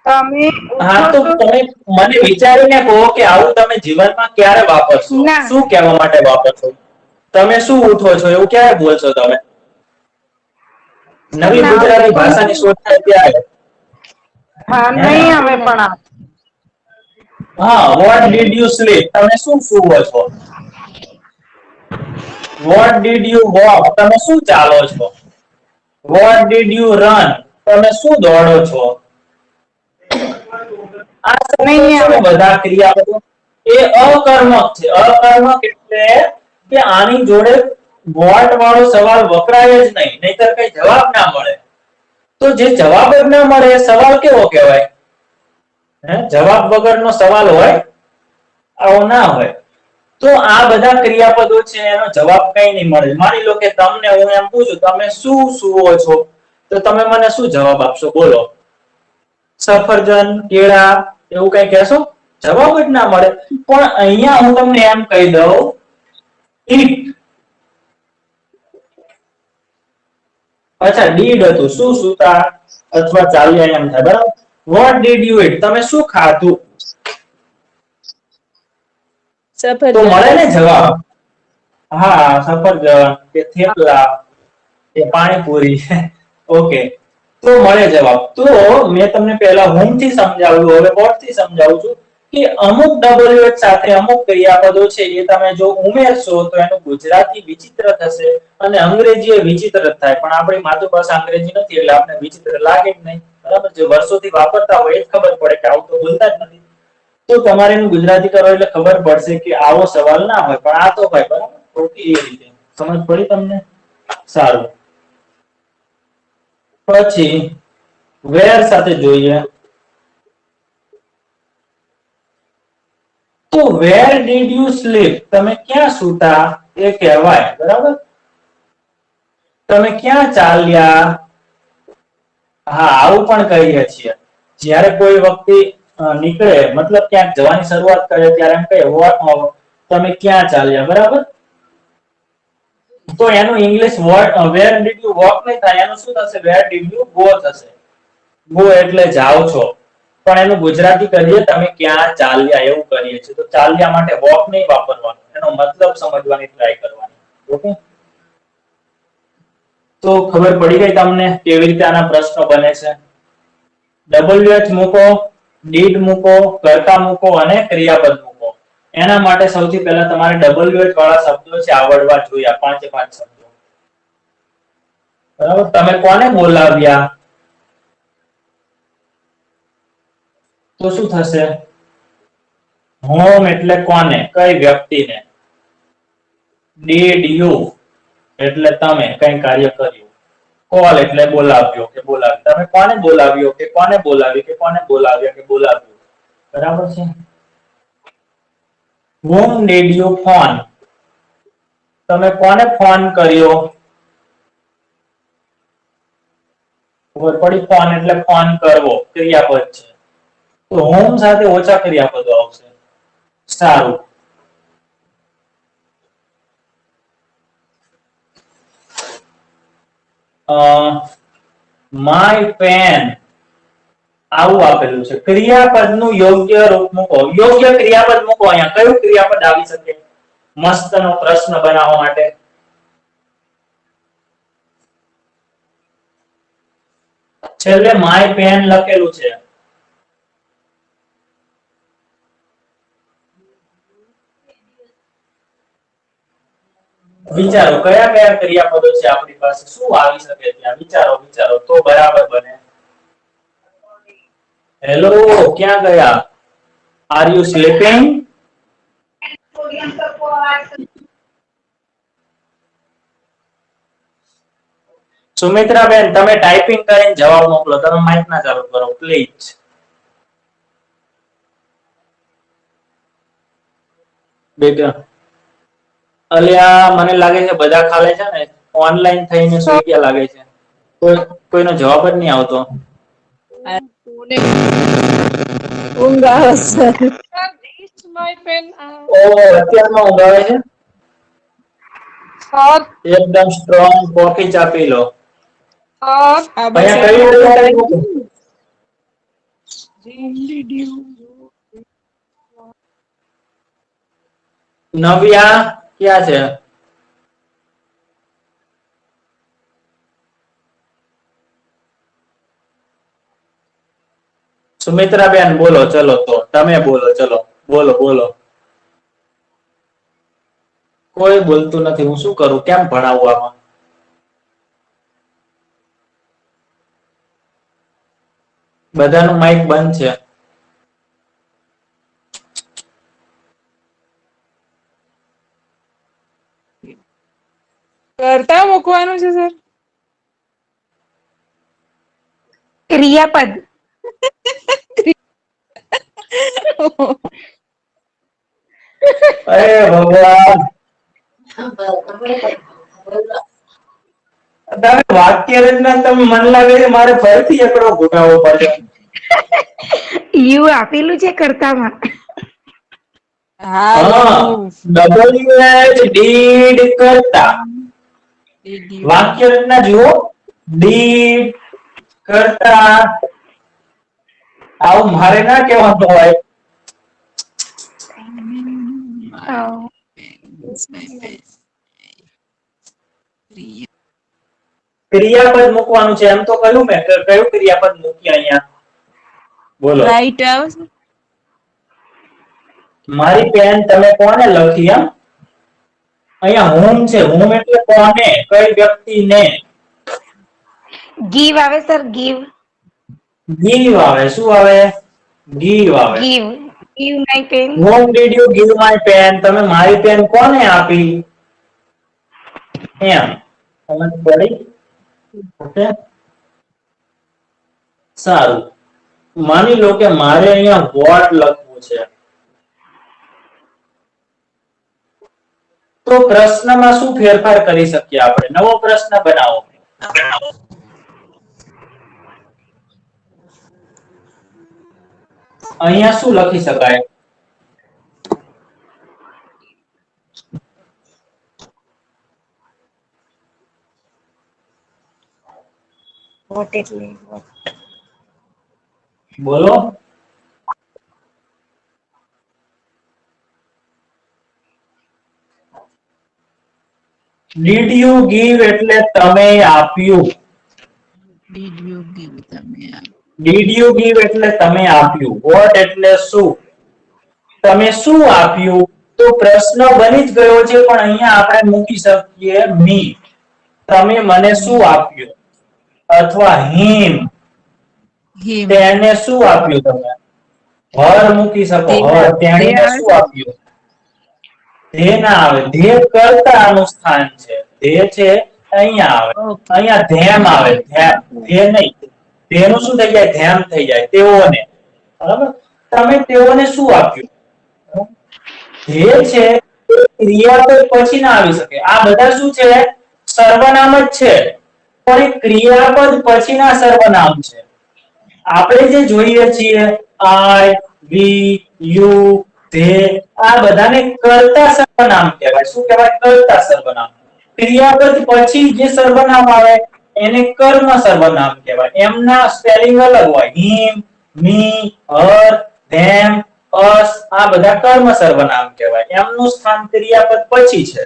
તમે હા, ઉઠો તો છો. તમે મને વિચારીને કહો કે આવું તમે જીવનમાં ક્યારે વાપરશો? ના. શું કહેવા માટે વાપરશો? તમે શું ઉઠો છો એવું ક્યારે બોલશો તમે? નવી ના ગુજરાતી પણ ભાષાની શોધ થાય ત્યારે. હા હે ને? નહીં આવે પણ આ. હા, what did you sleep? તમે શું સૂવો છો? What did you walk? તમે શું ચાલો છો? What did you run? તમે શું દોડો છો? આ શબ્દો નહીં છે આવે ને બધા ક્રિયાપદો એ અકર્મક છે. અકર્મક એટલે કે આની જોડે વોટ વાળો સવાલ વપરાય જ નહીં, નહીતર કઈ જવાબ ના મળે. તો જે જવાબ જ ના મળે એ સવાલ કેવો કહેવાય? જવાબ વગરનો સવાલ હોય, આવો ના હોય. તો આ બધા ક્રિયાપદો છે એનો જવાબ કઈ નહીં મળે. માની લો કે તમને હું એમ પૂછું તમે શું સૂવો છો? તો તમે મને શું જવાબ આપશો? બોલો. સફરજન, કેળા એવું કઈ કહેશો? જવાબ જ ના મળે. પણ અહીંયા હું તમને એમ કહી દઉં ઈટ. અચ્છા, ડીડ હતું. શું સૂતા અથવા ચાલ્યા એમ થાય. બરાબર? વોટ ડીડ યુ ઈટ? તમે શું ખાધું? તો સફરજન. મળે ને જવાબ. હા, સફરજન કે થેપલા કે પાણીપુરી. ઓકે, તો મળે જવાબ. તો મેં તમને પહેલા હોમ થી સમજાવ્યું, હવે વોટ થી સમજાવું છું કે અમુક WH સાથે અમુક ક્રિયાપદો છે એ તમે જો ઉમેરશો તો એનું ગુજરાતી વિચિત્ર થશે અને અંગ્રેજી એ વિચિત્ર થાય. પણ આપણી માતૃભાષા અંગ્રેજી નથી એટલે આપણે વિચિત્ર લાગે જ નહીં. બરાબર? જે વર્ષોથી વાપરતા હોય એ જ ખબર પડે કે આવું તો બોલતા જ નથી. તો તમારે એનું ગુજરાતી કરો એટલે ખબર પડશે કે આવો સવાલ ના હોય, પણ આ તો હોય. બરાબર? ઓકે, એ રીતે સમજ પડી તમને? સારું. પછી વેર સાથે જોઈએ. તો વેર ડીડ યુ સ્લીપ? તમે ક્યાં સૂતા એ કહેવાય. બરાબર? તમે ક્યાં ચાલ્યા? હા, આવું પણ કહીએ છીએ. જ્યારે કોઈ વ્યક્તિ નીકળે મતલબ ક્યાંક જવાની શરૂઆત કરે ત્યારે એમ કહે તમે ક્યાં ચાલ્યા? બરાબર? તો એનું English where did you walk નહીં થાય, એનું શું થશે? વેર ડીડ યુ ગો થશે. ગો એટલે જાઓ છો. પણ એનું ગુજરાતી કરીએ તમે ક્યાં ચાલ્યા એવું કરીએ છીએ. તો ચાલ્યા માટે વોક નહીં વાપરવાનો, એનો મતલબ સમજવાની ટ્રાય કરવાની. ઓકે, તો ખબર પડી ગઈ તમને કેવી રીતે આના પ્રશ્નો બને છે? WH મૂકો, ડીડ મૂકો, કર્તા મૂકો અને ક્રિયાપદ મૂકો. એના માટે સૌથી પહેલા તમારે WH વાળા શબ્દો છે આવડવા જોઈએ. 5 એ 5 શબ્દો. બરાબર? તમે કોને બોલાવ્યા? તો શું થશે? હોમ એટલે કોને? કઈ વ્યક્તિને? ડીડ યુ એટલે તમે કઈ કાર્ય કર્યું. કોલ એટલે બોલાવ્યો કે બોલાવી. તમે કોને બોલાવ્યો કે કોને બોલાવી કે કોને બોલાવ્યા કે બોલાવ્યું. બરાબર છે? Whom did you phone? તમે કોને ફોન કર્યો? ખબર પડી, ફોન એટલે ફોન કરવો, ક્રિયાપદ છે. તો હોમ સાથે ઓછા ક્રિયાપદો આવશે. સારું. માય પેન આવું આપેલું છે. ક્રિયાપદનું યોગ્ય રૂપ મૂકો. યોગ્ય ક્રિયાપદ મૂકો. અહીંયા કયું ક્રિયાપદ આવી શકે મસ્તનો પ્રશ્ન બનાવવા માટે? છેલ્લે માય પેન લખેલું છે. વિચારો કયા કયા ક્રિયાપદો છે આપણી પાસે, શું આવી શકે ત્યાં? વિચારો વિચારો તો બરાબર બને. હેલો, ક્યાં ગયા? Are you sleeping? સુમિત્રા બેન, તમે ટાઈપિંગ કરીને જવાબ મોકલો. તમે માઇક ના ચાલુ કરો પ્લીઝ. બેટા અલ્યા, મને લાગે છે બધા ખાલે છે ને ઓનલાઈન થઈને સુઈ ગયા લાગે છે. કોઈનો જવાબ જ નહીં આવતો. ઊંઘ આવે છે. ઓ, અત્યારમાં ઊંઘ આવે છે. એકદમ સ્ટ્રોંગ કોફી ચા પી લો. અહીંયા કઈ નવ્યા ક્યાં છે? સુમિત્રા બેન બોલો. ચલો તો તમે બોલો. ચલો બોલો બોલો. કોઈ બોલતું નથી. હું શું કરું? કેમ ભણાવું આમાં? બધાનું માઇક બંધ છે. કરતા મૂકવાનું છે સર. ક્રિયાપદ. અરે ભગવાન, તમે વાક્ય રચના તમે મન લાગે છે મારે ફરીથી એકડો ઘૂંટાવો પડે. યુ આપેલું છે કર્તામાં. ડીડ કરતા. વાક્ય રચના જુઓ. ડીડ કરતા. આવું મારે ના કહેવાનું હોય. ક્રિયાપદ મૂકવાનું છે એમ તો કહ્યું મેં. કયું ક્રિયાપદ મૂકી અહીંયા? બોલો. રાઈટ આવશે. મારી પેન તમે કોને લખી? એમ અહીંયા હોમ છે. હોમ એટલે કોને? કઈ વ્યક્તિને? ગીવ આવે સર. ગીવ. ગીવ આવે. શું આવે? ગીવ આવે. Give. Give my pen. Home did you give my pen? તમે મારી પેન કોને આપી? એમ સમજ પડી? ઓકે, સારું. માની લો કે મારે અહીંયા વોટ લખવું છે. તો પ્રશ્નમાં શું ફેરફાર કરી શકીએ આપણે? નવો પ્રશ્ન બનાવો. અહીંયા શું લખી શકાય? વોટ એટલે બોલો. ડીડ યુ ગીવ એટલે તમે આપ્યું. Did you give તમે આ? ડીડ યુ ગીવ એટલે તમે આપ્યું. વોટ એટલે શું? તમે શું આપ્યું? તો પ્રશ્ન બની જ ગયો છે, પણ અહીંયા આપણે મૂકી શકીએ મી. તમે મને શું આપ્યું? અથવા હિમ. Him. તેને શું આપ્યું? તમે હર મૂકી શકો. હર તેણીને શું આપ્યું? ધે ના આવે. ધે કર્તાનું સ્થાન છે. ધે છે અહીંયા આવે. અહીંયા ધેમ આવે. ધે નહીં. ધેનું શું થઈ જાય? ધેમ થઈ જાય. તેઓને. બરાબર. તમે તેઓને શું આપ્યું? ધે છે ક્રિયાપદ પછી ના આવી શકે. આ બધા શું છે? સર્વનામ જ છે, પણ એ ક્રિયાપદ પછીના સર્વનામ છે. આપણે જે જોઈએ છીએ આઈ, વી, યુ, ધે, આ બધાને કર્તા સર્વનામ કહેવાય. શું કહેવાય? કર્તા સર્વનામ. ક્રિયાપદ પછી જે સર્વનામ આવે એને કર્મ સર્વનામ કહેવાય. એમના સ્પેલિંગ અલગ હોય. હિમ, મી, હર, ધેમ, અસ, આ બધા કર્મ સર્વનામ કહેવાય. એમનું સ્થાન ક્રિયાપદ પછી છે.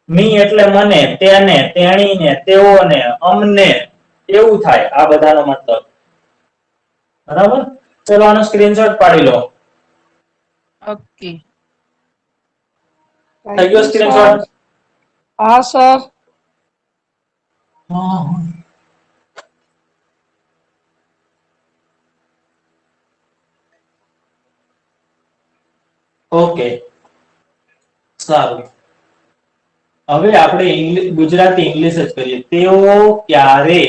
મી એટલે મને, તેને, તેણીને, તેઓને, અમને, એવું થાય આ બધાનો મતલબ. બરાબર? ચલો આનો સ્ક્રીનશોટ પાડી લો. ઓકે. થઈ ગયો સ્ક્રીનશોટ? હા સર. ઓકે, સારું. હવે આપણે ગુજરાતી ઇંગ્લિશ જ કરીએ. તેઓ ક્યારે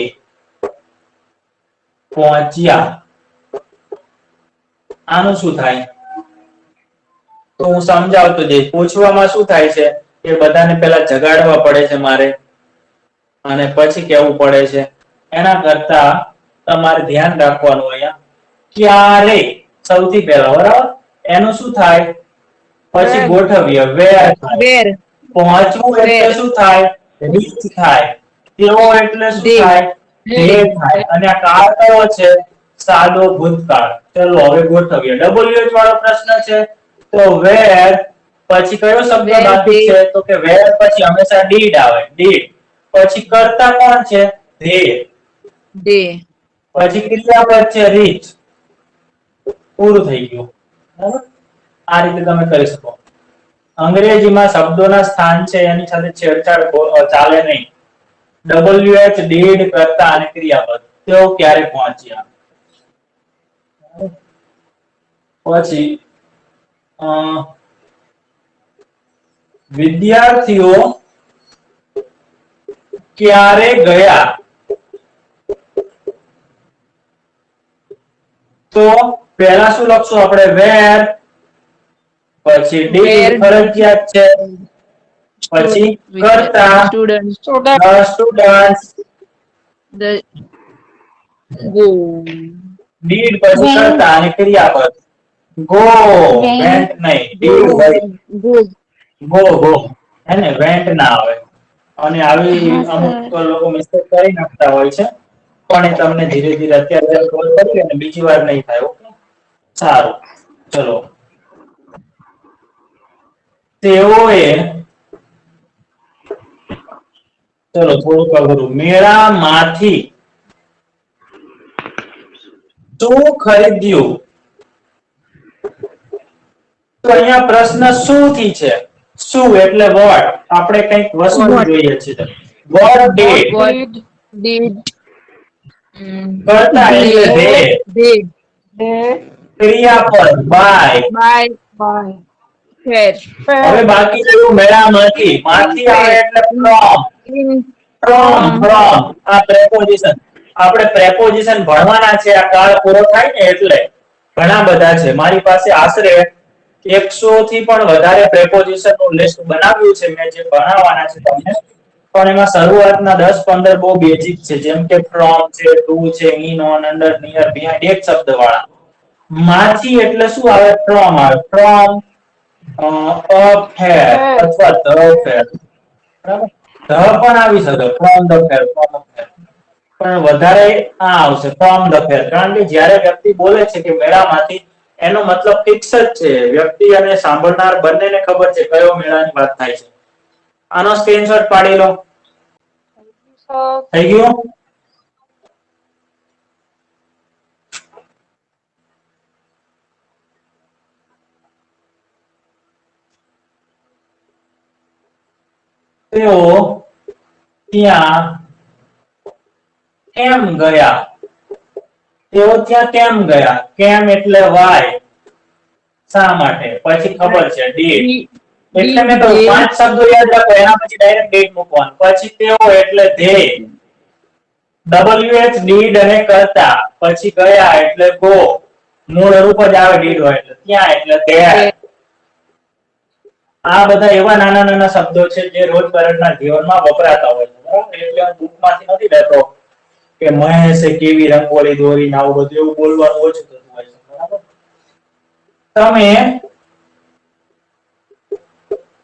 પહોંચ્યા? આનું શું થાય? તો હું સમજાવતો જઈશ. પૂછવામાં શું થાય છે કે બધાને પહેલા જગાડવા પડે છે મારે, અને પછી કહેવું પડે છે. એના કરતા તમારે ધ્યાન રાખવાનું અહીંયા ક્યારે સૌથી પહેલા, બરાબર? એનું શું થાય? પછી ગોઠવીએ વેર થાય. વેર પહોંચવું એટલે શું થાય? રીચ થાય. તેઓ એટલે શું થાય? ધે થાય. અને આ કાળ કયો છે? સાદો ભૂતકાળ. ચલો હવે ગોઠવીએ. WH વાળો પ્રશ્ન છે તો વેર પછી કયો શબ્દ બાકી છે? તો કે વેર પછી હંમેશા ડીડ આવે. ડીડ પછી કર્તા કોણ છે? ધે. ડે. પછી ક્રિયાપદ છે રીચ. પૂરું થઈ ગયું. બરાબર? આ રીતે તમે કરી શકો. અંગ્રેજીમાં શબ્દોના સ્થાન છે એની સાથે છેડછાડ ચાલે નહીં. WH ડીડ, કર્તા અને ક્રિયાપદ. તેઓ ક્યારે પહોંચ્યા? પછી વિદ્યાર્થીઓ ક્યારે ગયા? તો પહેલા શું લખશું આપણે? વેર, પછી ડીડ ફરજિયાત છે, પછી કર્તા, સ્ટુડન્ટ. Students, go. ડીડ પછી કર્તા અને ક્રિયાપદ. ગો, વેન્ટ નહીં. ડીડ હોય ગો, ગો. એને વેન્ટ ના આવે. અને આવી અમુક લોકો મિસ્ટેક કરી નાખતા હોય છે, પણ એ તમને ધીરે ધીરે અત્યારે ખબર પડી અને બીજી વાર નહીં થાય. ઓકે, સારું. ચલો. તેઓએ ચલો થોડુંક અઘરું. મેળામાંથી શું ખરીદ્યું? તો અહીંયા પ્રશ્ન શું થી છે? શું એટલે વોટ. આપણે કંઈક વસ્તુ જોઈએ છીએ. What did. ડીડ. કર્તા એટલે ધે. ક્રિયાપદ બાય. બાય. ફેર. હવે બાકી રહ્યું મેળામાંથી. માંથી આવે એટલે ફ્રોમ. ફ્રોમ આ પ્રેપોઝિશન. આપણે પ્રેપોઝિશન ભણવાના છે. આ કાળ પૂરો થાય ને એટલે ઘણા બધા છે. મારી પાસે આશરે 100 થી પણ વધારે પ્રેપોઝિશન નું લિસ્ટ બનાવ્યું છે મેં, જે ભણાવવાના છે તમને. પણ એમાં શરૂઆતના 10-15 બહુ બેઝિક છે, જેમ કે ફ્રોમ છે, ટુ છે, in, on, under, near, behind, એક શબ્દ વાળા. માંથી એટલે શું આવે? ફ્રોમ આવે. ફ્રોમ અ ફેર અથવા ધ ફેર. બરાબર? ધ પણ આવી શકે. From the fair, from the fair. પણ વધારે આ આવશે ફ્રોમ ધ ફેર. કારણ કે જ્યારે વ્યક્તિ બોલે છે કે મેળામાંથી, એનો મતલબ ફિક્સ જ છે. વ્યક્તિ અને સાંભળનાર બંનેને ખબર છે કયો મેળાની વાત થાય છે. આનો સ્ક્રીનશોટ પાડી લો. થઈ ગયું? તેઓ ત્યાં કેમ ગયા? તેઓ ત્યાં કેમ ગયા? કેમ એટલે વાય. શા માટે? પછી ખબર છે ડીડ. એટલે મેં કહ્યું 5 શબ્દો યાદ રાખો, એના પછી ડાયરેક્ટ ડીડ મૂકવાનું. પછી તેઓ એટલે ધે. WH ડીડ અને કર્તા. પછી ગયા એટલે ગો. મૂળ રૂપ જ આવે ડીડ હોય એટલે. ત્યાં એટલે there. આ બધા એવા નાના નાના શબ્દો છે જે રોજબરોજના જીવનમાં વપરાતા હોય છે, બરાબર? એટલે હું બુકમાંથી નથી લેતો કે મહેશે કેવી રંગોળી દોરી ને આવું બધું એવું બોલવાનું ઓછું થતું હોય છે, બરાબર? તમે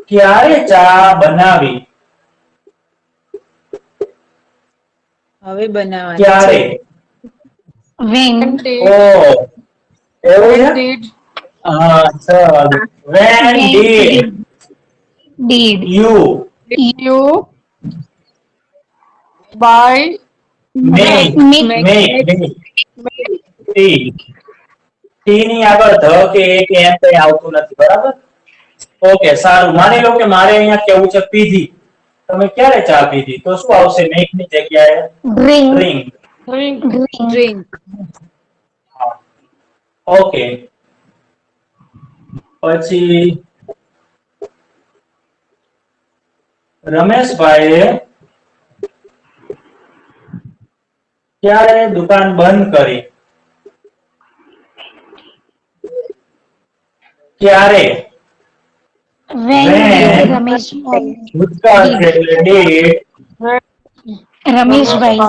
ક્યારે ચા બનાવી? હવે બનાવવાની ક્યારે? when ઓ એવું છે? did હા, ચાલ. When did did you you buy make tea? T ની આગળ ધ કે એ કે એમ કઈ આવતું નથી, બરાબર? ઓકે, સારું. માની લો કે મારે અહીંયા કેવું છે પીધી. તમે ક્યારે ચા પીધી? તો શું આવશે મેક ની જગ્યાએ? drink drink. drink okay. પછી રમેશભાઈએ ક્યારે દુકાન બંધ કરી? ક્યારે? when When રમેશભાઈ ભૂતકાળ છે એટલે did રમેશભાઈ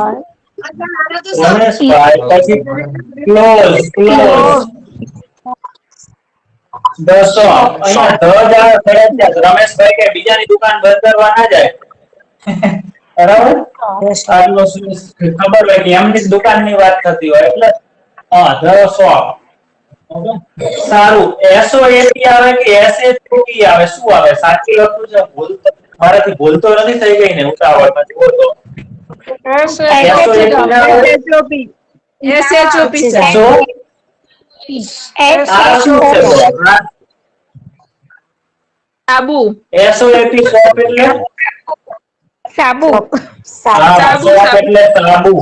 રમેશભાઈ પછી ક્લોઝ ધ શોપ. અહીંયા ધ જ આવે ફરજિયાત. રમેશભાઈ કે બીજાની દુકાન બંધ કરવા ના જાય, બરાબર? આટલો ખબર હોય કે એમની દુકાનની વાત થતી હોય એટલે હા ધ શોપ. ઓકે, સારું. SOAP આવે કે SHOP આવે? શું આવે? સાચી લખું છે? ભૂલ મારાથી ભૂલ તો નથી થઈ ગઈ ને ઉતાવળમાં? બોલો. SHOP શું? આ શું છે? સાબુ SOAP શોપ એટલે સાબુ હા, સાબુ. શોપ એટલે સાબુ.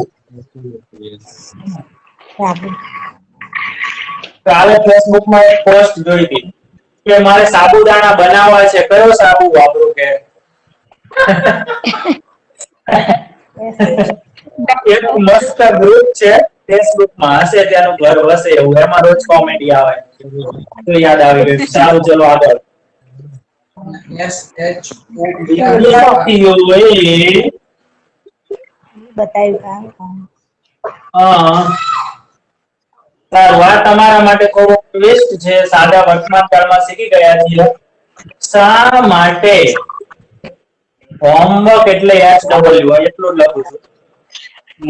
કાલે ફેસબુક માં એક પોસ્ટ જોઈ હતી કે મારે સાબુદાણા બનાવવા છે, કયો સાબુ વાપરું? કે એક મસ્ત ગ્રુપ છે ફેસબુક માં, હશે ત્યાંનું ઘર વસે એવું, એમાં રોજ કોમેડી આવે તો યાદ આવી ગયું. સારું, ચલો આગળ. વિદ્યાર્થીઓએ સારું, આ તમારા માટે થોડું ટ્વિસ્ટ છે. સાદા વર્તમાન કાળમાં શીખી ગયા છીએ. શા માટે હોમવર્ક એટલે SW એટલું જ લખું છું.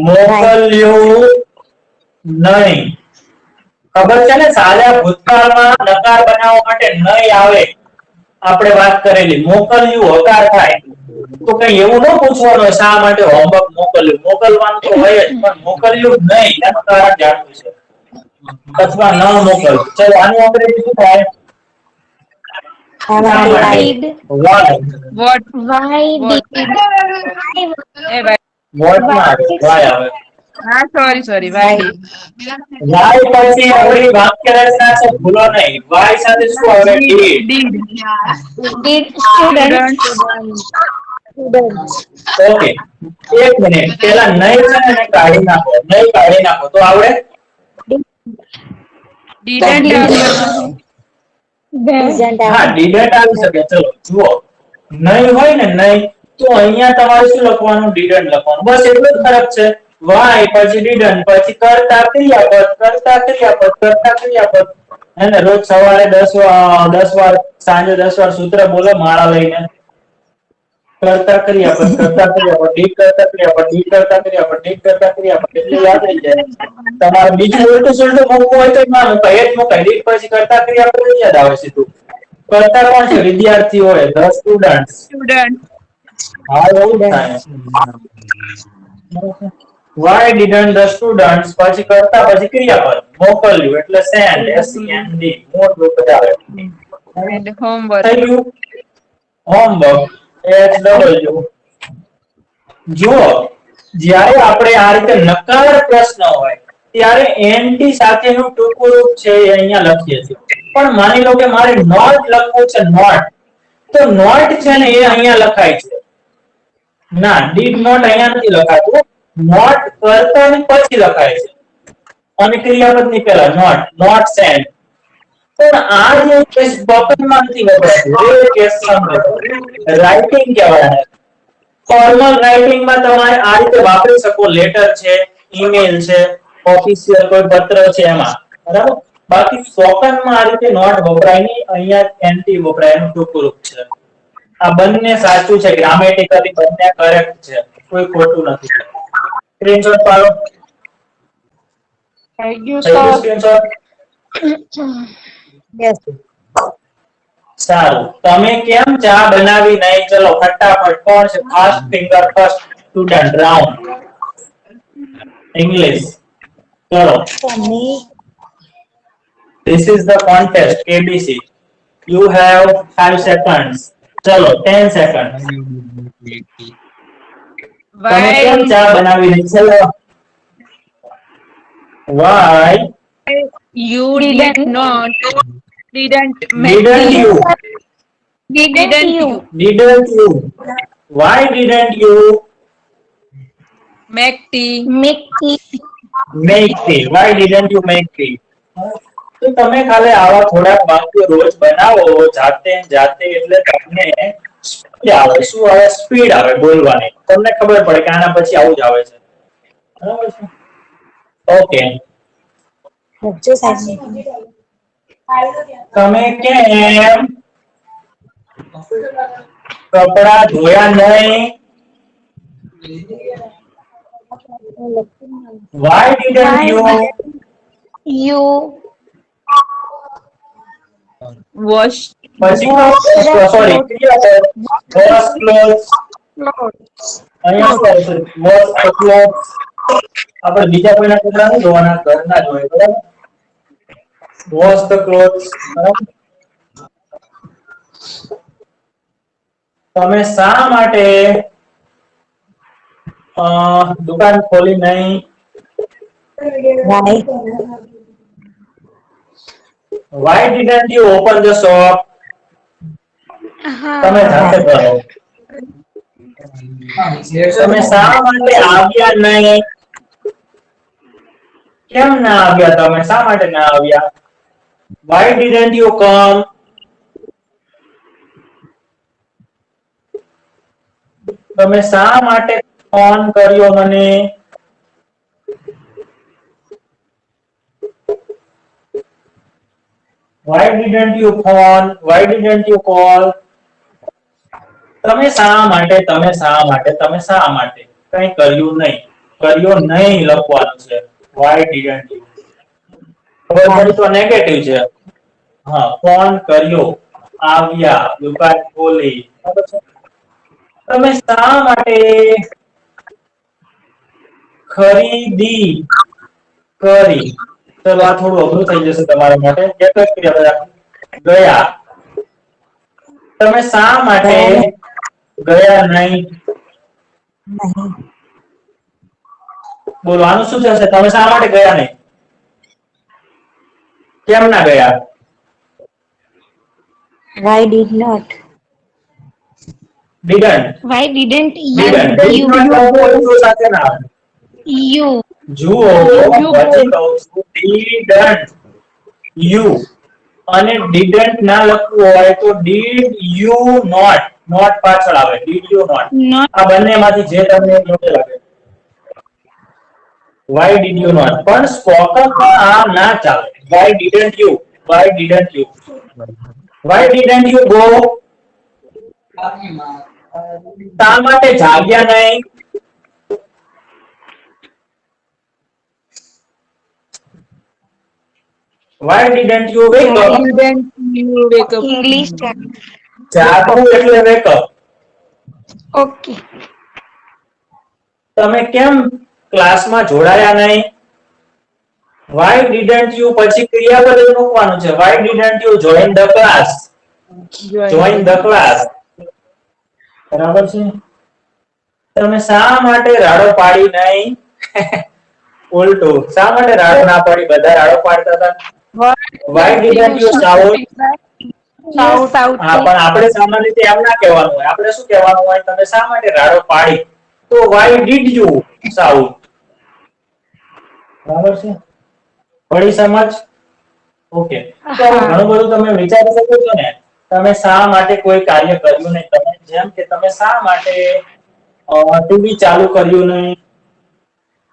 મોકલ્યું નહીં. ખબર છે ને, સાદા ભૂતકાળમાં નકાર બનાવવા માટે નહીં આવે. આપણે વાત કરેલી. મોકલ્યું હકાર થાય તો કઈ એવું ન પૂછવાનું શા માટે હોમવર્ક મોકલ્યું. મોકલવાનું તો હોય જ, પણ મોકલ્યું નહીં એનું કારણ જાણવું છે અથવા ન મોકલ્યું. ચલો, આનું અંગ્રેજી શું થાય? did Why? what why What? did એ ભાઈ What માં આવે? Why આવે? હા સોરી why did Why પછી આપણી વાક્ય રચના છે, ભૂલો નહીં. Why સાથે શું આવે? Did. did students ઓકે, એક મિનિટ. પેલા નહીં છે ને એને કાઢી નાખો. નહીં કાઢી નાખો તો આવડે? didn't હા, didn't આવી શકે. ચલો જુઓ, નહીં હોય ને નહીં, તો અહીંયા તમારે શું લખવાનું? didn't લખવાનું. બસ એટલું જ ફરક છે. why પછી didn't પછી કરતા ક્રિયાપદ. અને રોજ સવારે 10 વાર સાંજે 10 વાર સૂત્ર બોલો માળા લઈને. કરતા ક્રિયાપદ એટલે યાદ રહી જાય. તમારે બીજું ઉલટું સુલટું મૂકવું હોય તો ના મુકાય, એ જ મુકાય. ડીડ પછી કરતા ક્રિયાપદ જ યાદ આવે સીધું. કરતા કોણ છે? વિદ્યાર્થી હોય, ધ સ્ટુડન્ટ. હા, એવું જ થાય. Why didn't the students પછી કરતા પછી ક્રિયાપદ મોકલ્યું એટલે send SEND મોટું બતાવે. and homework થઈ ગયું. Homework HW. જુઓ, જ્યારે આપણે આ રીતે નકાર પ્રશ્ન હોય ત્યારે NT સાથેનું ટૂંકું રૂપ છે એ અહીંયા લખીએ છીએ. પણ માની લો કે મારે નોટ લખવું છે, નોટ, તો નોટ છે ને એ અહીંયા લખાય છે. ના, ડીડ નોટ અહીંયા નથી લખાતું. નોટ કરતા ની પછી લખાય છે અને ક્રિયાપદ ની પહેલા નોટ સેન્ટ. પણ આ જે સ્પોકન માં નથી વપરાતું, રાઇટિંગ કહેવાય. ફોર્મલ રાઇટિંગ માં તમારે આ રીતે વાપરી શકો, લેટર છે, ઈમેલ છે, ઓફિશિયલ કોઈ પત્ર છે એમાં, બરાબર. બાકી સ્પોકન માં આ રીતે નોટ વપરાય નહીં, અહીંયા એનટી વપરાય, એનું ટૂંકું રૂપ છે. આ બંને સાચું છે, ગ્રામેટિકલી બંને કરેક્ટ છે, કોઈ ખોટું નથી. સ્ક્રીનશોટ પાડો. Thank you, થઈ ગયું sir. સ્ક્રીનશોટ? Yes. સારું. તમે કેમ ચા બનાવી નહીં? ચલો ફટાફટ, કોણ છે fast finger first student round English? ચલો, this is the contest KBC. You have 5 seconds. ચલો 10 seconds. તમે કેમ Why ચા બનાવી નહીં? ચલો. Why you didn't make didn't you? Didn't you? Didn't you? Why didn't you make tea? Make tea. make tea? Why didn't you make tea? તો તમે ખાલી આવા થોડાક વાક્યો રોજ બનાવો જાતે એટલે તમને સ્પીડ આવે. શું આવે? સ્પીડ આવે બોલવાની. તમને ખબર પડે કે આના પછી આવું જ આવે છે. બરાબર છે? ઓકે. તમે કેમ કપડા ધોયા નહીં? Why didn't you You Wash પછી સોરી wash clothes. અહીંયા શું આવશે? wash the clothes. આપણે બીજા કોઈના કપડા નહીં ધોવાના, ઘરના જ હોય, બરાબર? wash the clothes. બરાબર? તમે શા માટે દુકાન ખોલી નહીં? Why didn't you open the shop? તમે જાતે કરો. તમે શા માટે આવ્યા નહીં? કેમ ના આવ્યા તમે? શા માટે ના આવ્યા? Why didn't you come? તમે શા માટે ફોન કર્યો મને? Why didn't you phone? Why didn't you call? તમે શા માટે કઈ કર્યું નહીં લખવાનું છે. Why didn't you? ખબર પડી તો નેગેટિવ છે. હા, ફોન કર્યો, આવ્યા, દુકાન ખોલી. બરાબર છે? તમે શા માટે ખરીદી કરી? ચલો આ થોડું અઘરું થઈ જશે તમારા માટે. એક જ ક્રિયા ગયા. તમે શા માટે ગયા નહીં? બોલો આનું શું થશે? તમે શા માટે ગયા નહીં? કેમ ના ગયા? Why did not? Didn't. Why didn't Didn't. You સાથે ના આવે. you? જુઓ પછી કહું છું didn't you અને didn't ના લખવું હોય તો did you not પાછળ આવે. did you not Not. આ બંનેમાંથી જે તમને યોગ્ય લાગે. why did you not પણ સ્પોકન માં આ ના ચાલે. why didn't you why didn't you go? શા માટે જાગ્યા નહીં? Why didn't you wake up? didn't you wake up? English. જાગવું એટલે wake up. Okay. તમે કેમ ક્લાસમાં જોડાયા નહીં? Why didn't you પછી ક્રિયાપદ મૂકવાનું છે. Why didn't you join the class? Join the class. બરાબર છે? તમે શા માટે રાડો પાડી નહીં? ઉલટું. શા માટે રાડો ના પાડી? બધા રાડો પાડતા હતા. Why didn't you shout? Shout out. હા, પણ આપણે સામાન્ય રીતે એમ ના કહેવાનું હોય. આપણે શું કહેવાનું હોય? તમે શા માટે રાડો પાડી? તો why did you shout? બરાબર છે? પડી સમજ? ઓકે, તો ઘણું બધું તમે વિચારી શકો છો ને. તમે શા માટે કોઈ કાર્ય કર્યું નહીં? તમે જેમ કે તમે શા માટે ટીવી ચાલુ કર્યું નહીં?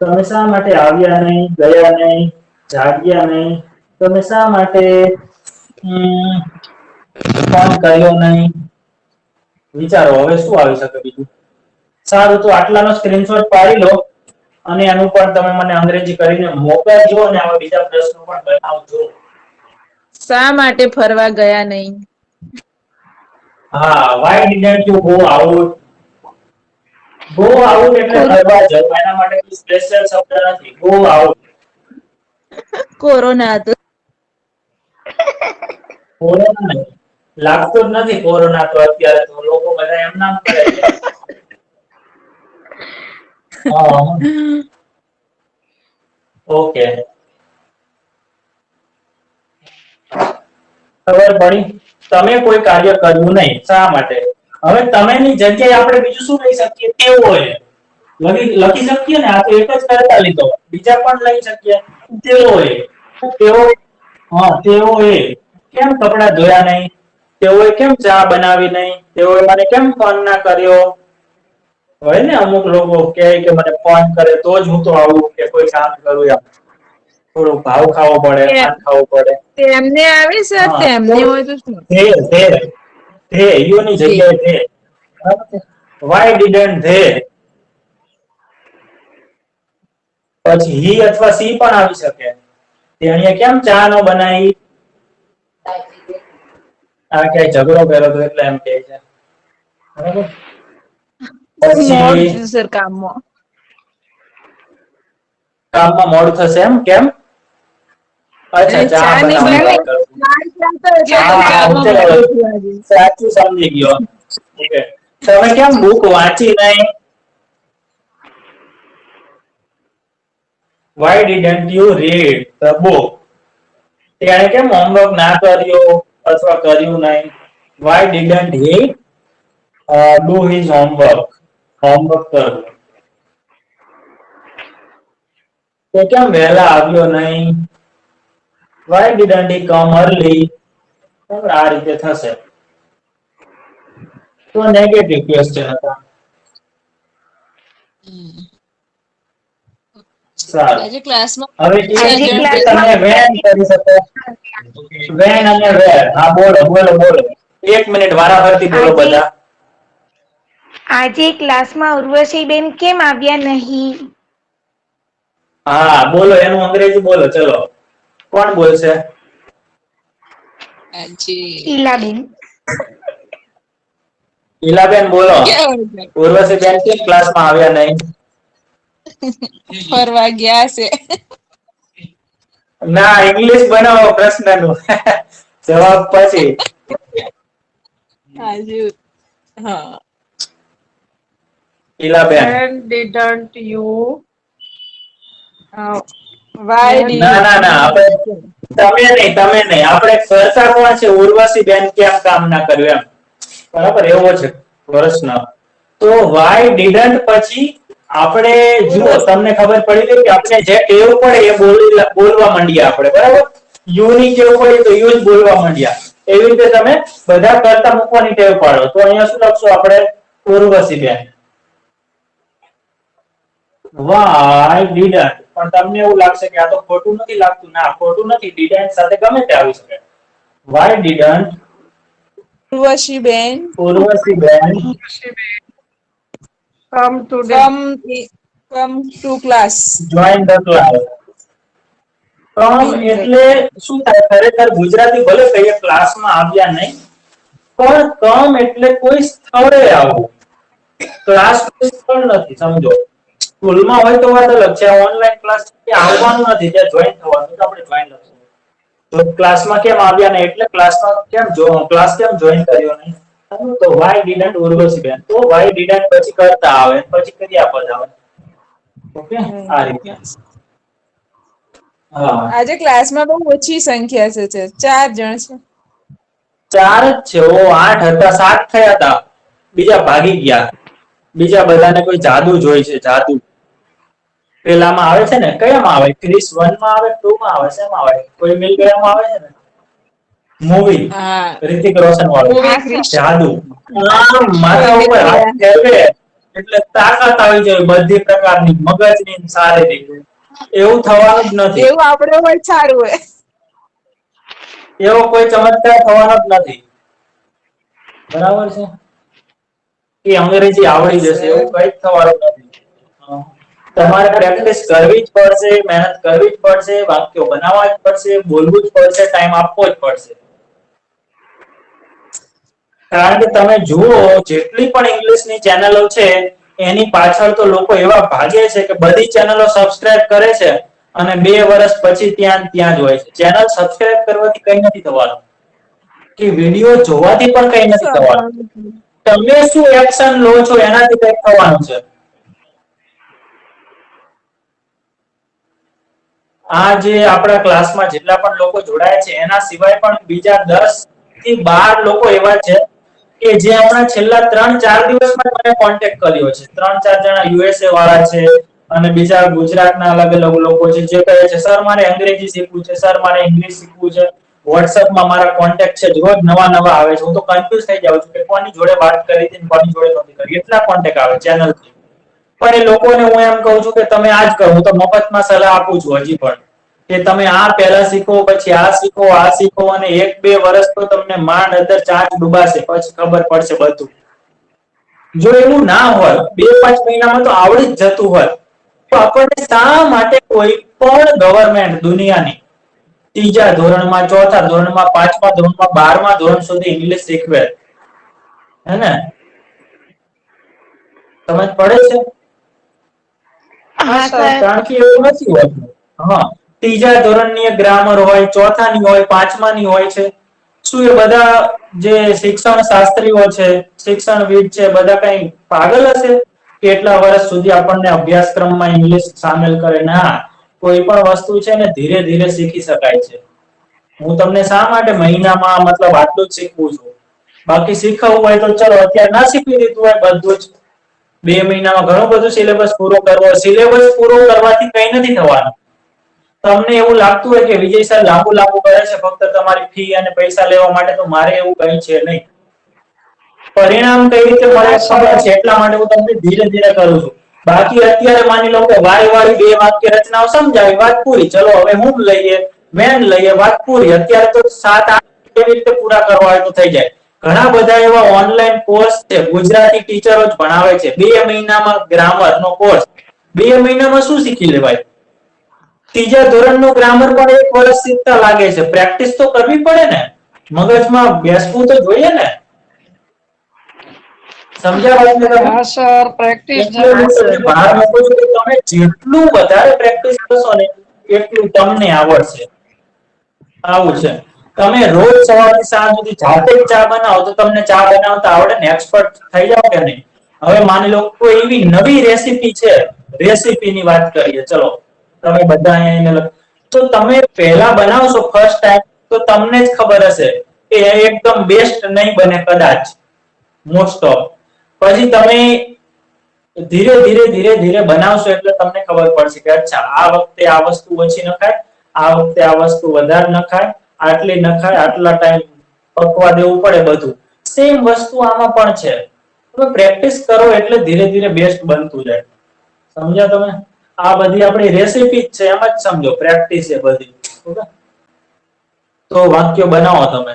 તમે શા માટે આવ્યા નહીં, ગયા નહીં, જાગ્યા નહીં? તમે શા માટે ફોન કર્યો નહીં? વિચારો હવે શું આવી શકે બીજું. સારું, તો આટલાનો સ્ક્રીનશોટ પાડી લો અને એનું પણ તમે મને અંગ્રેજી કરીને મોકલજો અને આવા બીજા પ્રશ્નો પણ બનાવજો. શા માટે ફરવા ગયા નહીં? હા, why didn't you go out? Go out એટલે ફરવા જવું. એના માટે કોઈ સ્પેશિયલ શબ્દ નથી. Go out. કોરોના હતો. કોરોના નહીં. લાગતું જ નથી કોરોના તો અત્યારે તો લોકો બધા એમ નામ કરે છે. ઓકે, ખબર પડી. તમે કોઈ કાર્ય કર્યું નહીં, શા માટે? હવે તમેની જગ્યાએ આપણે બીજું શું લઈ શકીએ? તેઓએ લખી શકીએ ને. આ તો એક જ કરતા લીધો, બીજા પણ લઈ શકીએ. તેઓએ તેઓએ કેમ કપડા ધોયા નહીં? તેઓએ કેમ ચા બનાવી નહીં? તેઓએ મને કેમ ફોન ના કર્યો? હોય ને અમુક લોકો કહે કે મને ફોન કરે તો જ હું તો આવું કે કોઈ કામ કરું. એમ થોડો ભાવ ખાવો પડે, પાન ખાવું પડે. તેમને આવે સર, તેમને હોય તો શું? યુની જગ્યાએ તે. Why didn't they? પછી he અથવા she પણ આવી શકે. તેણીએ કેમ ચા ન બનાવી? આ ક્યાંય ઝઘડો કર્યો તો એટલે એમ કહે છે. બરાબર? મોડું સર કામમાં મોડું થશે એમ કેમ? અચ્છા, ચા બનાવવા. સાચું સમજી ગયો. તમે કેમ બુક વાંચી નહીં? Why didn't you read the book? તેણે કેમ હોમવર્ક ના કર્યો અથવા કર્યું નહીં? Why didn't he do his homework? Homework કરવું. તે કેમ વહેલા આવ્યો નહીં? Why didn't he come early? આ રીતે થશે. તો નેગેટિવ ક્વેશ્ચન હતા. સારું, આજે ક્લાસમાં હવે તમે વેન કરી શકો. વેન અને વેર. હા, બોલો. 1 મિનિટ વારાફરતી બોલો બધા. આજે ક્લાસમાં ઉર્વશીબેન કેમ આવ્યા નહીં? હા, બોલો એનું અંગ્રેજી બોલો. ચલો, કોણ બોલશે? આજે ઈલાબેન. ઈલાબેન બોલો. ઉર્વશીબેન કેમ ક્લાસમાં આવ્યા નહીં? ફરવા ગયા છે. ના, ઇંગ્લિશ બનાવો પ્રશ્નનું. જવાબ પછી. આજે હા. Ilaben. Didn't you Why did ના આપણે તમે નહીં આપણે કરતા કોણ છે? ઉર્વશીબેન કેમ કામ ના કર્યું એમ. બરાબર, એવો છે પ્રશ્ન. તો why didn't પછી આપણે જુઓ, તમને ખબર પડી ગઈ કે આપણે જે ટેવ પડે એ બોલવા માંડીએ આપણે. બરાબર, યુ ની ટેવ પડી તો યુ જ બોલવા માંડ્યા. એવી રીતે તમે બધા કરતા મૂકવાની ટેવ પાડો. તો અહીંયા શું લખશું આપણે? ઉર્વશીબેન. Why didn't? પણ તમને એવું લાગશે કે આ તો ખોટું નથી લાગતું. ના, ખોટું નથી. didn't સાથે ગમે તે આવી શકે. Why didn't Urvashiben come to class? join the class? કમ એટલે શું થાય? ખરેખર ગુજરાતી ભલે કહીએ ક્લાસમાં આવ્યા નહીં, પણ કમ એટલે કોઈ સ્થળે આવવું. ક્લાસ કોઈ સ્થળ નથી, સમજો. સ્કૂલમાં હોય તો વાત અલગ છે. ઓનલાઈન ક્લાસ આવવાનું નથી, ત્યાં જોઈન થવાનું. તો આપણે જોઈન લખશું. તો ક્લાસમાં કેમ આવ્યા નહીં એટલે ક્લાસમાં ક્લાસ કેમ જોઈન કર્યો નહીં? તો why didn't ઉર્વશીબેન. તો why didn't પછી કરતા આવે, પછી ક્રિયાપદ આવે. ઓકે, આ રીતે. હા, આજે ક્લાસમાં બહુ ઓછી સંખ્યા છે. 4 જણ છે. 4 જ છે. 8 હતા, 7 થયા હતા. બીજા ભાગી ગયા. બીજા બધાને કોઈ જાદુ જોઈ છે. જાદુ પેલામાં આવે છે ને, કયામાં આવે? ક્રિસ 1 માં આવે, 2 માં આવે, શેમાં આવે? કોઈ મિલ ગયામાં આવે છે ને મૂવી, હા ઋતિક રોશન વાળું, હા સર. જાદુ. આમ માથા ઉપર હાથ ફેરવે એટલે તાકાત આવી જાય બધી પ્રકારની, મગજની ને શારીરિક. એવું થવાનું જ નથી. એવું આપણે હોય સારું હોય. એવો કોઈ ચમત્કાર થવાનો જ નથી. બરાબર છે? કે અંગ્રેજી આવડી યસ જશે, એવું સર. કઈ જ થવાનું નથી. તમારે પ્રેક્ટિસ કરવી જ પડશે, મહેનત કરવી જ પડશે, વાક્યો બનાવવા જ પડશે, બોલવું જ પડશે, ટાઈમ આપવો જ પડશે. કારણ કે તમે જુઓ જેટલી પણ ઇંગ્લિશની ચેનલો છે એની પાછળ તો લોકો એવા ભાગે છે કે બધી ચેનલો સબસ્ક્રાઇબ કરે છે અને 2 વર્ષ પછી ત્યાં જ હોય છે. ચેનલ સબસ્ક્રાઇબ કરવાથી કઈ નથી થવાનું, કે વિડિયો જોવાથી પણ કઈ નથી થવાનું. તમે શું એક્શન લો છો એનાથી કઈ થવાનું છે. આ જે આપણા ક્લાસમાં જેટલા પણ લોકો જોડાય છે એના સિવાય પણ બીજા 10 થી 12 લોકો એવા છે કે જે હમણાં છેલ્લા 3-4 દિવસમાં મને કોન્ટેક્ટ કર્યો છે. 3-4 જણા યુએસએ વાળા છે અને બીજા ગુજરાતના અલગ અલગ લોકો છે જે કહે છે સર મારે અંગ્રેજી શીખવું છે, સર મારે ઇંગ્લિશ શીખવું છે. વોટ્સએપમાં મારા કોન્ટેક્ટ છે, રોજ નવા આવે છે. હું તો કન્ફ્યુઝ થઈ જાઉં છું કે કોની જોડે વાત કરી હતી ને કોની જોડે નહોતી કરી. એટલા કોન્ટેક્ટ આવે ચેનલથી. પણ એ લોકોને હું એમ કહું છું કે તમે આ જ કરો. હું તો મફતમાં સલાહ આપું છું હજી પણ, કે તમે આ પહેલા શીખો, પછી આ શીખો અને 1-2 વર્ષ તો તમને માંડ અંદર ચાંચ ડૂબાશે, પછી ખબર પડશે બધું. જો એવું ના હોય, 2-5 મહિનામાં તો આવડી જ જતું હોય, તો આપણને શા માટે કોઈ પણ ગવર્નમેન્ટ દુનિયાની 3જા ધોરણમાં, 4થા ધોરણમાં, 5મા ધોરણમાં, 12મા ધોરણ સુધી ઇંગ્લિશ શીખવે? હે ને? સમજ પડે છે? હા સર. કારણ કે એવું નથી હોતું. હા, 3જા ધોરણની એક ગ્રામર હોય, 4થાની હોય, 5માની હોય છે. શું એ બધા જે શિક્ષણ શાસ્ત્રીઓ છે, શિક્ષણવિદ છે, બધા કઈ પાગલ હશે? કેટલા વર્ષ સુધી આપણને અભ્યાસક્રમમાં ઇંગ્લિશ સામેલ કરે? ના, કોઈ પણ વસ્તુ છે ને ધીરે ધીરે શીખી શકાય છે. હું તમને શા માટે મહિનામાં મતલબ આટલું જ શીખવું છું? બાકી શીખવવું હોય તો ચલો અત્યારે ના શીખવી દીધું હોય બધું જ, 2 મહિનામાં ઘણું બધું સિલેબસ પૂરો કરવો. સિલેબસ પૂરો કરવાથી કઈ નથી થવાનું. તમને એવું લાગતું હોય કે વિજય સર લાંબુ કરે છે ફક્ત તમારી ફી અને પૈસા લેવા માટે, તો મારે એવું કઈ છે નહીં. પરિણામ કઈ રીતે મળે ખબર છે, એટલા માટે હું તમને ધીરે ધીરે કરું છું. બાકી અત્યારે માની લો કે વાય વાળી 2 વાક્ય રચનાઓ સમજાવી, વાત પૂરી. ચલો હવે હું લઈએ, મેન લઈએ, વાત પૂરી. અત્યારે તો 7-8 કેવી રીતે પૂરા કરવા હોય તો થઈ જાય. ઘણા બધા એવા ઓનલાઈન કોર્સ છે, ગુજરાતી ટીચરો જ ભણાવે છે. 2 મહિનામાં ગ્રામરનો કોર્સ, 2 મહિનામાં શું શીખી લેવાય? 3જા ધોરણનું ગ્રામર પણ 1 વર્ષ શીખતા લાગે છે. પ્રેક્ટિસ તો કરવી પડે ને, મગજમાં બેસવું તો જોઈએ ને. સમજ્યા વાત ને તમે? હા સર, પ્રેક્ટિસ એટલે હું જરૂર. તમને ભાર મૂકું છું કે તમે જેટલું વધારે પ્રેક્ટિસ કરશો ને એટલું તમને આવડશે. આવું છે. તમે રોજ સવારથી સાંજ સુધી જાતે જ ચા બનાવો તો તમને ચા બનાવતા આવડે ને? એક્સપર્ટ થઈ જાવ કે નહીં? હવે માની લો કોઈ એવી નવી રેસીપી છે, રેસીપીની વાત કરીએ ચલો. તમે બધા અહીંયા તો તમે પહેલા બનાવશો ફર્સ્ટ ટાઈમ, તો તમને જ ખબર હશે કે એકદમ બેસ્ટ નહીં બને કદાચ, મોસ્ટ ઓફ. પછી તમે ધીરે બનાવશો એટલે તમને ખબર પડશે કે અચ્છા આ વખતે આ વસ્તુ ઓછી નખાય, આ વખતે આ વસ્તુ વધારે નખાય, આટલી નખાય, આટલા ટાઈમ પકવા દેવું પડે બધું. સેમ વસ્તુ આમાં પણ છે. તમે પ્રેક્ટિસ કરો એટલે ધીરે ધીરે બેસ્ટ બનતું જાય. સમજ્યા તમે? આ બધી આપણી રેસીપી જ છે, એમ જ સમજો પ્રેક્ટિસ છે બધી. ઓકે? તો વાક્યો બનાવો તમે.